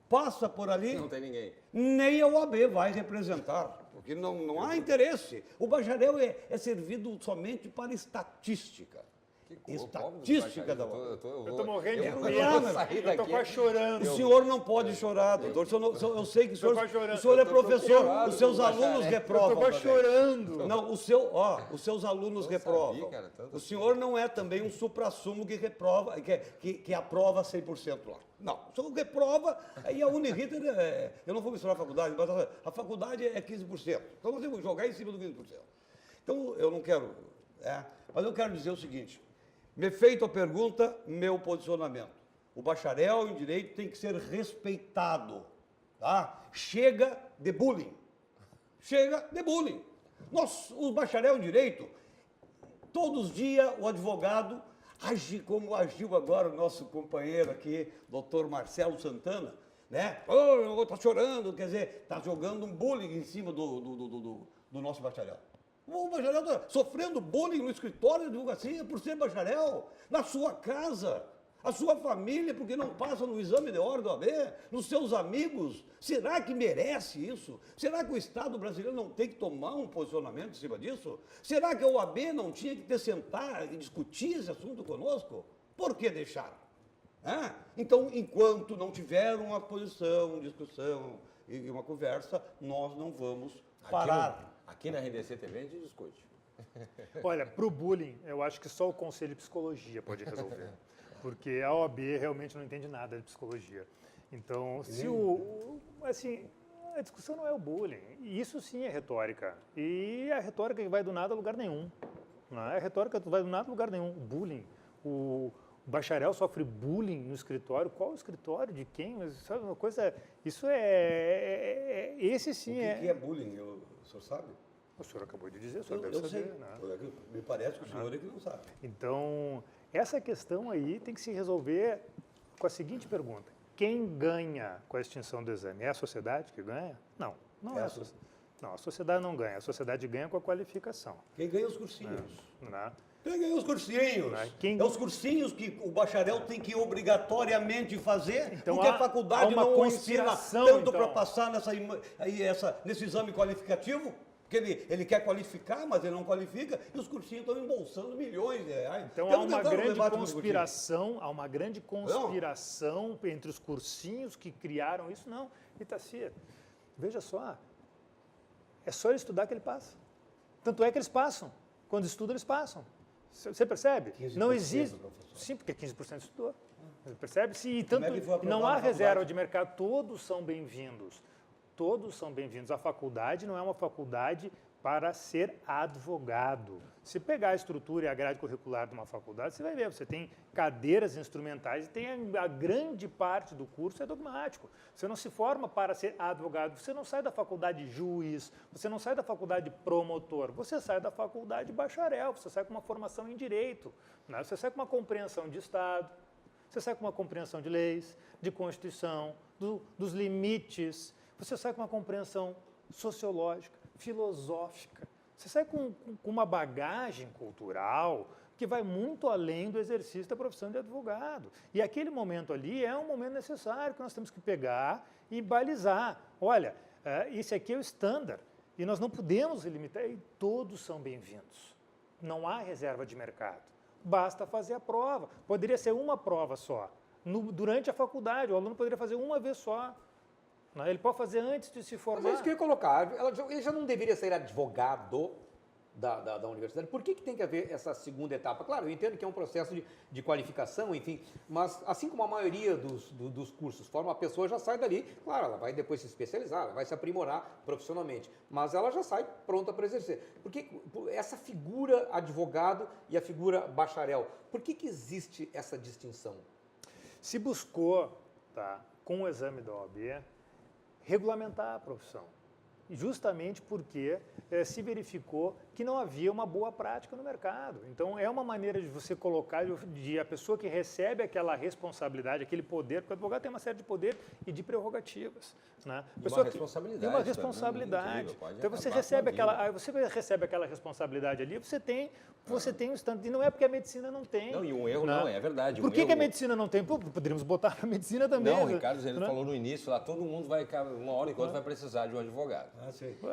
passa por ali. Não tem ninguém. Nem a OAB vai representar, porque não há interesse. O bacharel é servido somente para estatística. Estatística da OAB. Eu estou morrendo de eu medo. vou sair Eu estou daqui. quase chorando. O senhor não pode chorar, doutor. Eu sei que o senhor é professor, preocupado os seus com o alunos bacharel. reprovam. Eu estou quase também. chorando. Não, os seus alunos reprovam. sabia, cara, tanto O senhor não é também um suprassumo que reprova, que aprova 100% lá. Não, o senhor reprova, aí a Uniriter, eu não vou misturar a faculdade, mas a faculdade é 15%. Então nós temos que jogar em cima do 15%. Então eu não quero, mas eu quero dizer o seguinte, me feito a pergunta, meu posicionamento. O bacharel em Direito tem que ser respeitado, tá? Chega de bullying. Chega de bullying. O bacharel em Direito, todos os dias o advogado age como agiu agora o nosso companheiro aqui, doutor Marcelo Santana, né? Tá chorando, quer dizer, tá jogando um bullying em cima do nosso bacharel. O bacharel está sofrendo bullying no escritório de advocacia por ser bacharel, na sua casa, a sua família, porque não passa no exame de ordem do OAB, nos seus amigos. Será que merece isso? Será que o Estado brasileiro não tem que tomar um posicionamento em cima disso? Será que a OAB não tinha que sentar e discutir esse assunto conosco? Por que deixar? Então, enquanto não tiver uma posição, discussão e uma conversa, nós não vamos parar. Aqui na RDC TV a gente discute. Olha, para o bullying, eu acho que só o Conselho de Psicologia pode resolver. Porque a OAB realmente não entende nada de psicologia. Então, assim, a discussão não é o bullying. E isso sim é retórica. E a retórica que vai do nada a lugar nenhum. Não é a retórica que vai do nada a lugar nenhum. O bullying. O bacharel sofre bullying no escritório. Qual o escritório? De quem? Mas, sabe uma coisa? Isso esse sim O que é bullying? O senhor sabe? O senhor acabou de dizer, o senhor deve Eu sei. saber. Né? Me parece que o senhor é que não sabe. Então, essa questão aí tem que se resolver com a seguinte pergunta. Quem ganha com a extinção do exame? É a sociedade que ganha? Não, não é a sociedade. Não, a sociedade não ganha. A sociedade ganha com a qualificação. Quem ganha os cursinhos? Né? Quem ganha os cursinhos? É os cursinhos que o bacharel tem que obrigatoriamente fazer, Então, porque a faculdade há uma não ensina conspiração, tanto então. para passar nesse exame qualificativo, porque ele quer qualificar, mas ele não qualifica, e os cursinhos estão embolsando milhões de reais. Então Quero tentar um debate com os há uma grande conspiração entre os cursinhos que criaram isso. Não, Itacia, veja só, é só ele estudar que ele passa. Tanto é que eles passam. Quando estudam, eles passam. Você percebe? 15%, Não existe. professor. Sim, porque 15% estudou. Percebe-se? E Como tanto, é que foi aprovado não há na reserva faculdade? de mercado, todos são bem-vindos. Todos são bem-vindos. A faculdade não é uma faculdade para ser advogado. Se pegar a estrutura e a grade curricular de uma faculdade, você vai ver, você tem cadeiras instrumentais e tem a grande parte do curso é dogmático. Você não se forma para ser advogado, você não sai da faculdade juiz, você não sai da faculdade promotor, você sai da faculdade bacharel, você sai com uma formação em direito, né? Você sai com uma compreensão de Estado, você sai com uma compreensão de leis, de Constituição, dos limites, você sai com uma compreensão sociológica, filosófica. Você sai com uma bagagem cultural que vai muito além do exercício da profissão de advogado. E aquele momento ali é um momento necessário que nós temos que pegar e balizar. Olha, esse aqui é o estándar e nós não podemos limitar, e todos são bem-vindos. Não há reserva de mercado. Basta fazer a prova. Poderia ser uma prova só. Durante a faculdade, o aluno poderia fazer uma vez só. Ele pode fazer antes de se formar. Mas é isso que eu ia colocar. Ele já não deveria ser advogado da universidade. Por que tem que haver essa segunda etapa? Claro, eu entendo que é um processo de qualificação, enfim, mas assim como a maioria dos cursos forma, a pessoa já sai dali, claro, ela vai depois se especializar, ela vai se aprimorar profissionalmente, mas ela já sai pronta para exercer. Porque essa figura advogado e a figura bacharel, por que existe essa distinção? Se buscou, com o exame da OAB, regulamentar a profissão, justamente porque se verificou que não havia uma boa prática no mercado. Então, é uma maneira de você colocar, de a pessoa que recebe aquela responsabilidade, aquele poder, porque o advogado tem uma série de poder e de prerrogativas. Né? Uma responsabilidade. E uma responsabilidade. Então, você recebe aquela responsabilidade ali, você tem um standard. E não é porque a medicina não tem. Não, e um erro não, é verdade. Por que a medicina não tem? Pô, poderíamos botar para a medicina também. Não, Ricardo, ele falou no início, lá todo mundo vai, uma hora enquanto vai precisar de um advogado.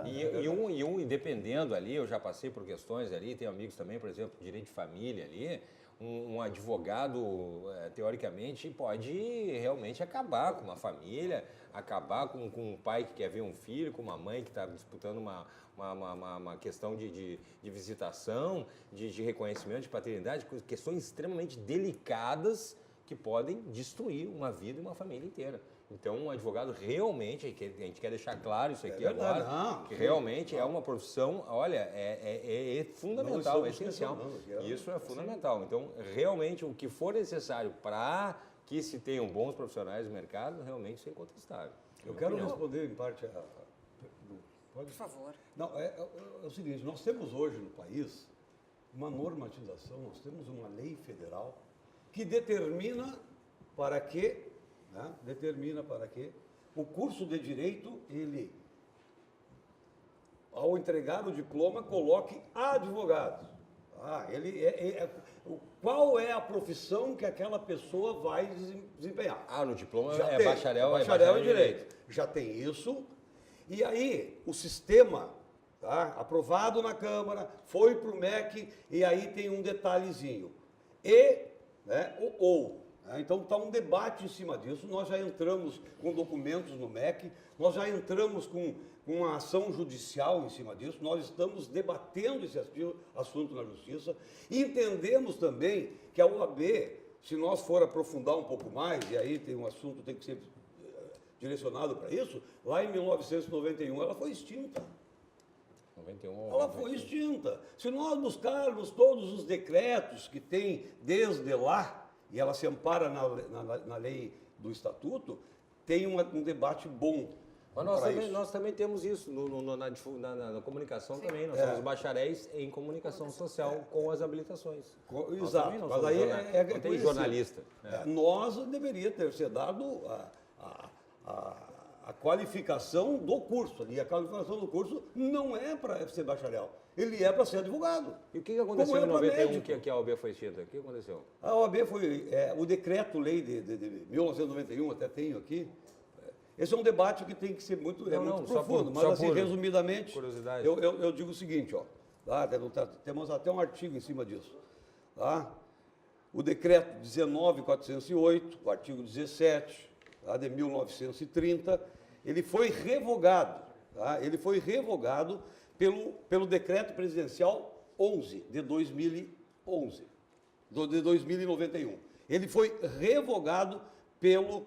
E dependendo ali, eu já passei por questões ali, tenho amigos também, por exemplo, direito de família ali, um advogado, teoricamente, pode realmente acabar com uma família, acabar com um pai que quer ver um filho, com uma mãe que está disputando uma questão de visitação, de reconhecimento de paternidade, questões extremamente delicadas que podem destruir uma vida e uma família inteira. Então, um advogado realmente, a gente quer deixar claro isso aqui agora, que realmente é uma profissão, olha, é fundamental, é essencial. Isso é fundamental. Então, realmente, o que for necessário para que se tenham bons profissionais no mercado, realmente isso é incontestável. Eu quero responder, em parte, pode? Por favor. Não, é o seguinte, nós temos hoje no país uma normatização, nós temos uma lei federal que determina para que o curso de Direito, ele, ao entregar o diploma, coloque advogado. Qual é a profissão que aquela pessoa vai desempenhar? No diploma Já é tem, bacharel em Direito. Já tem isso. E aí, o sistema, aprovado na Câmara, foi para o MEC, e aí tem um detalhezinho. Então está um debate em cima disso, nós já entramos com documentos no MEC, nós já entramos com uma ação judicial em cima disso, nós estamos debatendo esse assunto na Justiça, e entendemos também que a OAB, se nós for aprofundar um pouco mais, e aí tem um assunto que tem que ser direcionado para isso, lá em 1991 ela foi extinta. Ela foi extinta. Se nós buscarmos todos os decretos que tem desde lá, e ela se ampara na lei do Estatuto, tem um debate bom. Mas nós também temos isso na comunicação também. Nós somos bacharéis em comunicação social com as habilitações. Exato. Mas aí tem jornalista. Nós deveria ter se dado a qualificação do curso. E a qualificação do curso não é para ser bacharel. Ele é para ser advogado. E o que aconteceu em 91 que a OAB foi extinta? O que aconteceu? A OAB foi o decreto-lei de 1991, até tenho aqui. Esse é um debate que tem que ser muito profundo, mas assim, resumidamente, eu digo o seguinte, temos até um artigo em cima disso. O decreto 19.408, o artigo 17, de 1930, ele foi revogado. Ele foi revogado pelo decreto presidencial 11 de 2011, de 2091. Ele foi revogado pelo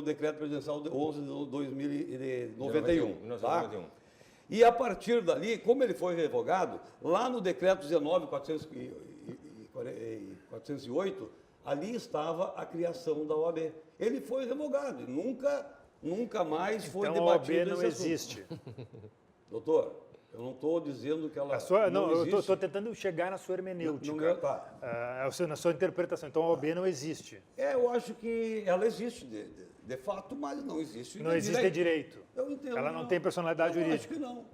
decreto presidencial de 11 de 2091. 1991. E a partir dali, como ele foi revogado, lá no decreto 19.408, ali estava a criação da OAB. Ele foi revogado e nunca mais foi Então a OAB debatido não esse assunto. existe. Doutor, eu não estou dizendo que ela Não, eu existe. estou tentando chegar na sua hermenêutica, Tá. na sua interpretação. Então a OAB não existe. Eu acho que ela existe de fato, mas não existe. Não existe direito. Eu entendo. Ela não tem personalidade eu jurídica. acho que não.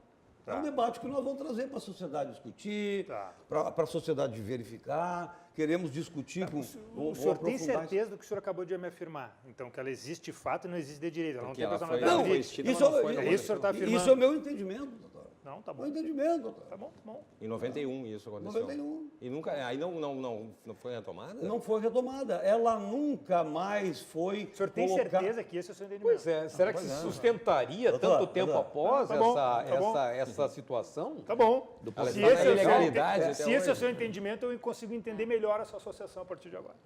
Tá. É um debate que nós vamos trazer para a sociedade discutir, Tá. para a sociedade verificar. Queremos discutir com... O senhor tem certeza do que o senhor acabou de me afirmar? Então, que ela existe de fato e não existe de direito. Ela não Porque tem ela foi- personalidade Não, jurídica. existe, isso, mas não foi, isso, não É isso que o senhor está afirmando? isso é o meu entendimento, doutor. Não, tá bom. Meu entendimento, doutor. Tá bom, tá bom. Em 91 isso aconteceu. 91. E nunca, aí não foi retomada? Não foi retomada. Ela nunca mais foi O senhor tem certeza que esse é o seu entendimento? Pois é, será que se sustentaria Doutor, tanto tempo doutor. após Tá bom, tá bom. essa situação? Tá bom. Do Ela Se está esse, na é o seu, ilegalidade até se esse é o hoje. seu entendimento, eu consigo entender melhor a sua associação a partir de agora.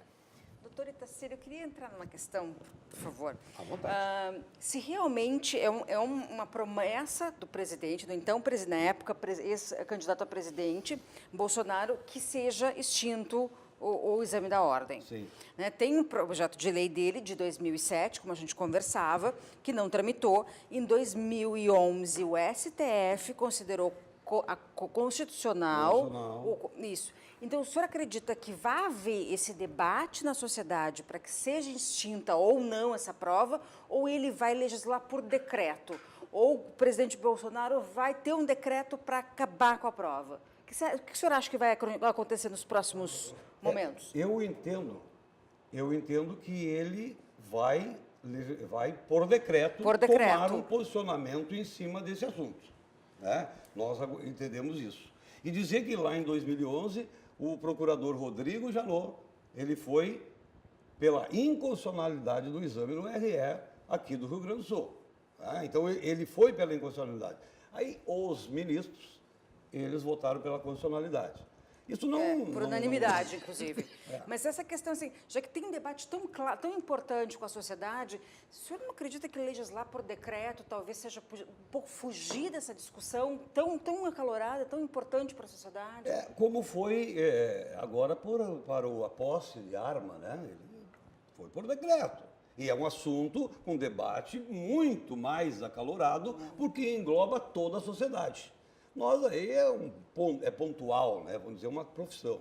Doutor Itacílio, eu queria entrar numa questão, por favor. À vontade. Se realmente é uma promessa do presidente, do então presidente, na época, ex-candidato a presidente, Bolsonaro, que seja extinto o exame da ordem. Sim. Né, tem um projeto de lei dele, de 2007, como a gente conversava, que não tramitou. Em 2011, o STF considerou constitucional. Isso. Então, o senhor acredita que vai haver esse debate na sociedade para que seja extinta ou não essa prova, ou ele vai legislar por decreto? Ou o presidente Bolsonaro vai ter um decreto para acabar com a prova? O que o senhor acha que vai acontecer nos próximos momentos? Eu entendo que ele vai por decreto, tomar um posicionamento em cima desse assunto. Né? Nós entendemos isso. E dizer que lá em 2011, o procurador Rodrigo Janot, ele foi pela inconstitucionalidade do exame no RE aqui do Rio Grande do Sul. Tá? Então, ele foi pela inconstitucionalidade. Aí, os ministros, eles votaram pela constitucionalidade. Isso não... Por unanimidade, inclusive. Mas essa questão, assim, já que tem um debate tão claro, tão importante com a sociedade, o senhor não acredita que legislar por decreto talvez seja um pouco fugir dessa discussão tão acalorada, tão importante para a sociedade? Como foi agora para a posse de arma, né? Ele foi por decreto. E é um assunto, um debate muito mais acalorado, porque engloba toda a sociedade. Nós aí é pontual, né? Vamos dizer, uma profissão.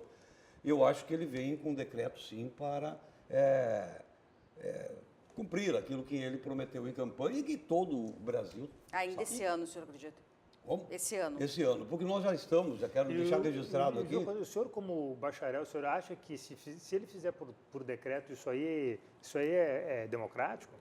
Eu acho que ele vem com um decreto, sim, para cumprir aquilo que ele prometeu em campanha e que todo o Brasil... Ainda esse ano, o senhor acredita? Como? Esse ano. Esse ano, porque nós já estamos, já quero deixar registrado aqui... O senhor, como bacharel, o senhor acha que se ele fizer por decreto, isso aí é democrático?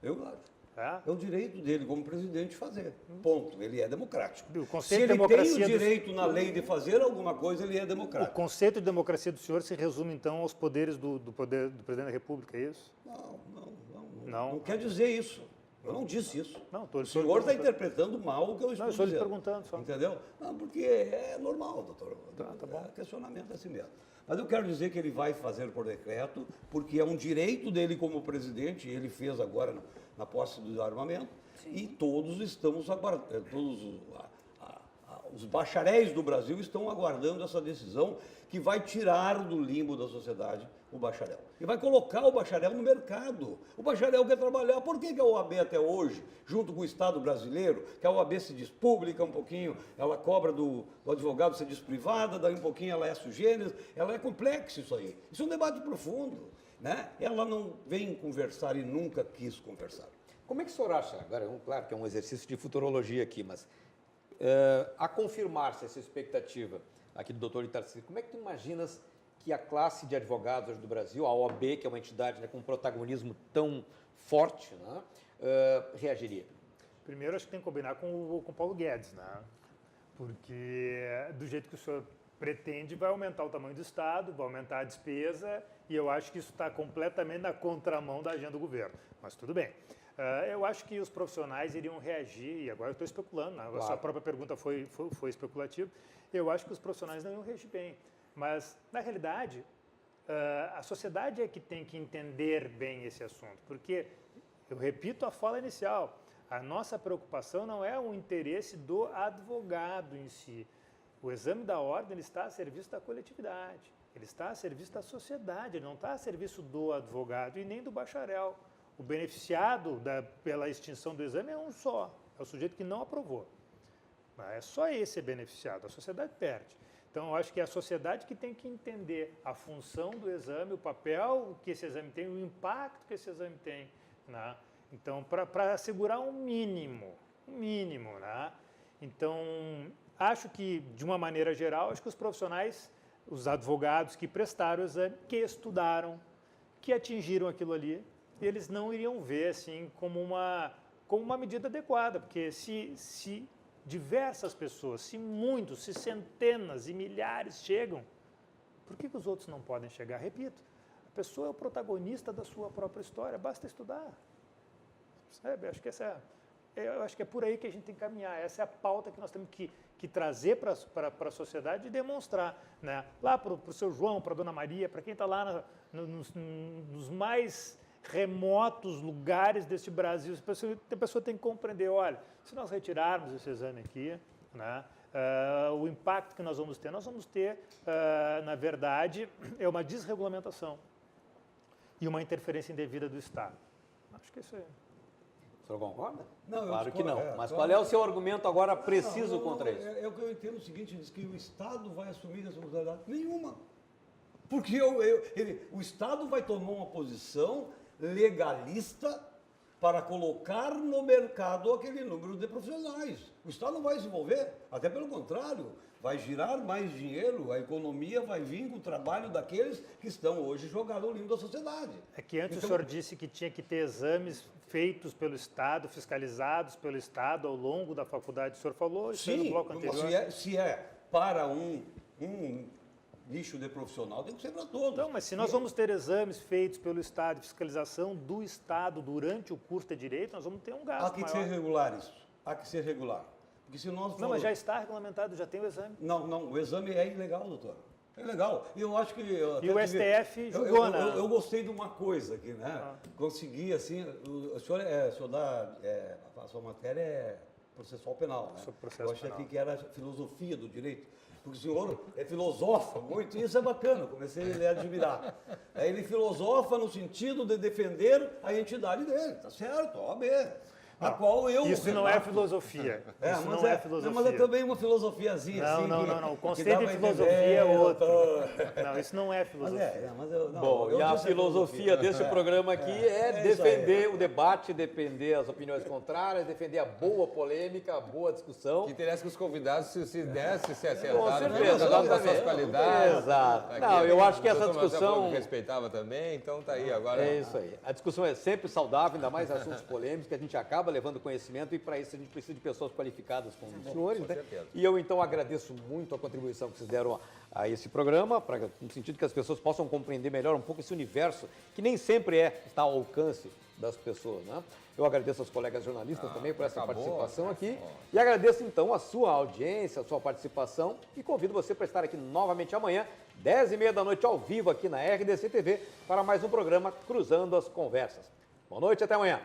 Eu acho. É? É o direito dele como presidente fazer. Ponto. Ele é democrático. O conceito Se de ele tem democracia o direito na lei de fazer alguma coisa, ele é O democrático. conceito de democracia do senhor se resume, então, aos poderes do presidente da República, é isso? Não quer dizer isso. Eu não disse isso. Não, O senhor está interpretando mal o que eu estou Não, eu estou lhe dizendo. perguntando só. Entendeu? Não, porque é normal, doutor. Tá bom. É questionamento assim mesmo. Mas eu quero dizer que ele vai fazer por decreto, porque é um direito dele como presidente, ele fez agora na posse do armamento, e todos estamos aguardando, os bacharéis do Brasil estão aguardando essa decisão que vai tirar do limbo da sociedade o bacharel. E vai colocar o bacharel no mercado. O bacharel quer trabalhar. Por que a OAB até hoje, junto com o Estado brasileiro, que a OAB se diz pública um pouquinho, ela cobra do advogado, se diz privada, daí um pouquinho ela é sugênero, ela é complexa isso aí. Isso é um debate profundo. Né? Ela não vem conversar e nunca quis conversar. Como é que o senhor acha? Agora, claro que é um exercício de futurologia aqui, mas a confirmar-se essa expectativa aqui do doutor Itacílio, como é que tu imaginas que a classe de advogados hoje do Brasil, a OAB, que é uma entidade, né, com um protagonismo tão forte, né, reagiria? Primeiro, acho que tem que combinar com o Paulo Guedes, né? Porque do jeito que o senhor pretende, vai aumentar o tamanho do Estado, vai aumentar a despesa, e eu acho que isso está completamente na contramão da agenda do governo. Mas tudo bem. Eu acho que os profissionais iriam reagir, e agora eu estou especulando, né? A sua própria pergunta foi especulativa. Eu acho que os profissionais não iam reagir bem. Mas, na realidade, a sociedade é que tem que entender bem esse assunto, porque, eu repito a fala inicial, a nossa preocupação não é o interesse do advogado em si. O exame da ordem ele está a serviço da coletividade, ele está a serviço da sociedade, ele não está a serviço do advogado e nem do bacharel. O beneficiado pela extinção do exame é um só, é o sujeito que não aprovou. É só esse beneficiado, a sociedade perde. Então, eu acho que é a sociedade que tem que entender a função do exame, o papel que esse exame tem, o impacto que esse exame tem, né? Então, para assegurar um mínimo, né? Então, acho que, de uma maneira geral, acho que os profissionais, os advogados que prestaram o exame, que estudaram, que atingiram aquilo ali, eles não iriam ver assim como uma medida adequada, porque se diversas pessoas, se muitos, se centenas e milhares chegam, por que os outros não podem chegar? Repito, a pessoa é o protagonista da sua própria história, basta estudar. Sabe? Eu acho que é por aí que a gente tem que caminhar. Essa é a pauta que nós temos que trazer para a sociedade e demonstrar, né? Lá para o seu João, para a dona Maria, para quem está lá nos mais remotos lugares deste Brasil, a pessoa tem que compreender, olha, se nós retirarmos esse exame aqui, né, o impacto que nós vamos ter, na verdade, é uma desregulamentação e uma interferência indevida do Estado. Acho que isso aí. O senhor concorda? Não, claro que não. Mas claro. qual é o seu argumento agora preciso contra isso? É o que eu entendo o seguinte, diz que o Estado vai assumir responsabilidade nenhuma. Porque o Estado vai tomar uma posição legalista para colocar no mercado aquele número de profissionais. O Estado não vai se envolver, até pelo contrário, vai girar mais dinheiro, a economia vai vir com o trabalho daqueles que estão hoje jogados no limbo da sociedade. É que antes o senhor disse que tinha que ter exames feitos pelo Estado, fiscalizados pelo Estado ao longo da faculdade. O senhor falou isso aí no bloco anterior. Se é para um nicho de profissional, tem que ser para todos. Não, mas se nós vamos ter exames feitos pelo Estado, fiscalização do Estado durante o curso de Direito, nós vamos ter um gasto Há que ser regulares. Há que ser regular. Porque se nós Não, mas já está regulamentado, já tem o exame. Não, o exame é ilegal, doutor. É legal. E eu acho que... E o STF julgou, né? Eu gostei de uma coisa aqui, né? Consegui, assim... O senhor dá... a sua matéria é processual penal, né? Eu achei aqui que era filosofia do direito. Porque o senhor filosofa muito, e isso é bacana, comecei a admirar. Ele filosofa no sentido de defender a entidade dele, tá certo, OAB. A qual eu... Isso não é filosofia. Isso não é filosofia. Mas é também uma filosofiazinha assim. Não. O conceito de filosofia é outro. Não, isso não é filosofia. Bom, e a filosofia desse programa aqui é defender o debate, defender as opiniões contrárias, defender a boa polêmica, a boa discussão. Que interessa que os convidados se dessem, se acertaram. Com certeza, das suas qualidades. Exato. Aqui, Não, eu acho que essa doutor Marcelo discussão... respeitava também, então tá aí agora. É isso aí. A discussão é sempre saudável, ainda mais assuntos polêmicos, que a gente acaba levando conhecimento e para isso a gente precisa de pessoas qualificadas como os senhores, né? certeza. E eu então agradeço muito a contribuição que vocês deram a esse programa, no sentido que as pessoas possam compreender melhor um pouco esse universo que nem sempre está ao alcance das pessoas, né? Eu agradeço aos colegas jornalistas também por essa participação aqui e agradeço então a sua audiência, a sua participação e convido você para estar aqui novamente amanhã, 10h30 da noite, ao vivo aqui na RDC TV, para mais um programa Cruzando as Conversas. Boa noite, até amanhã.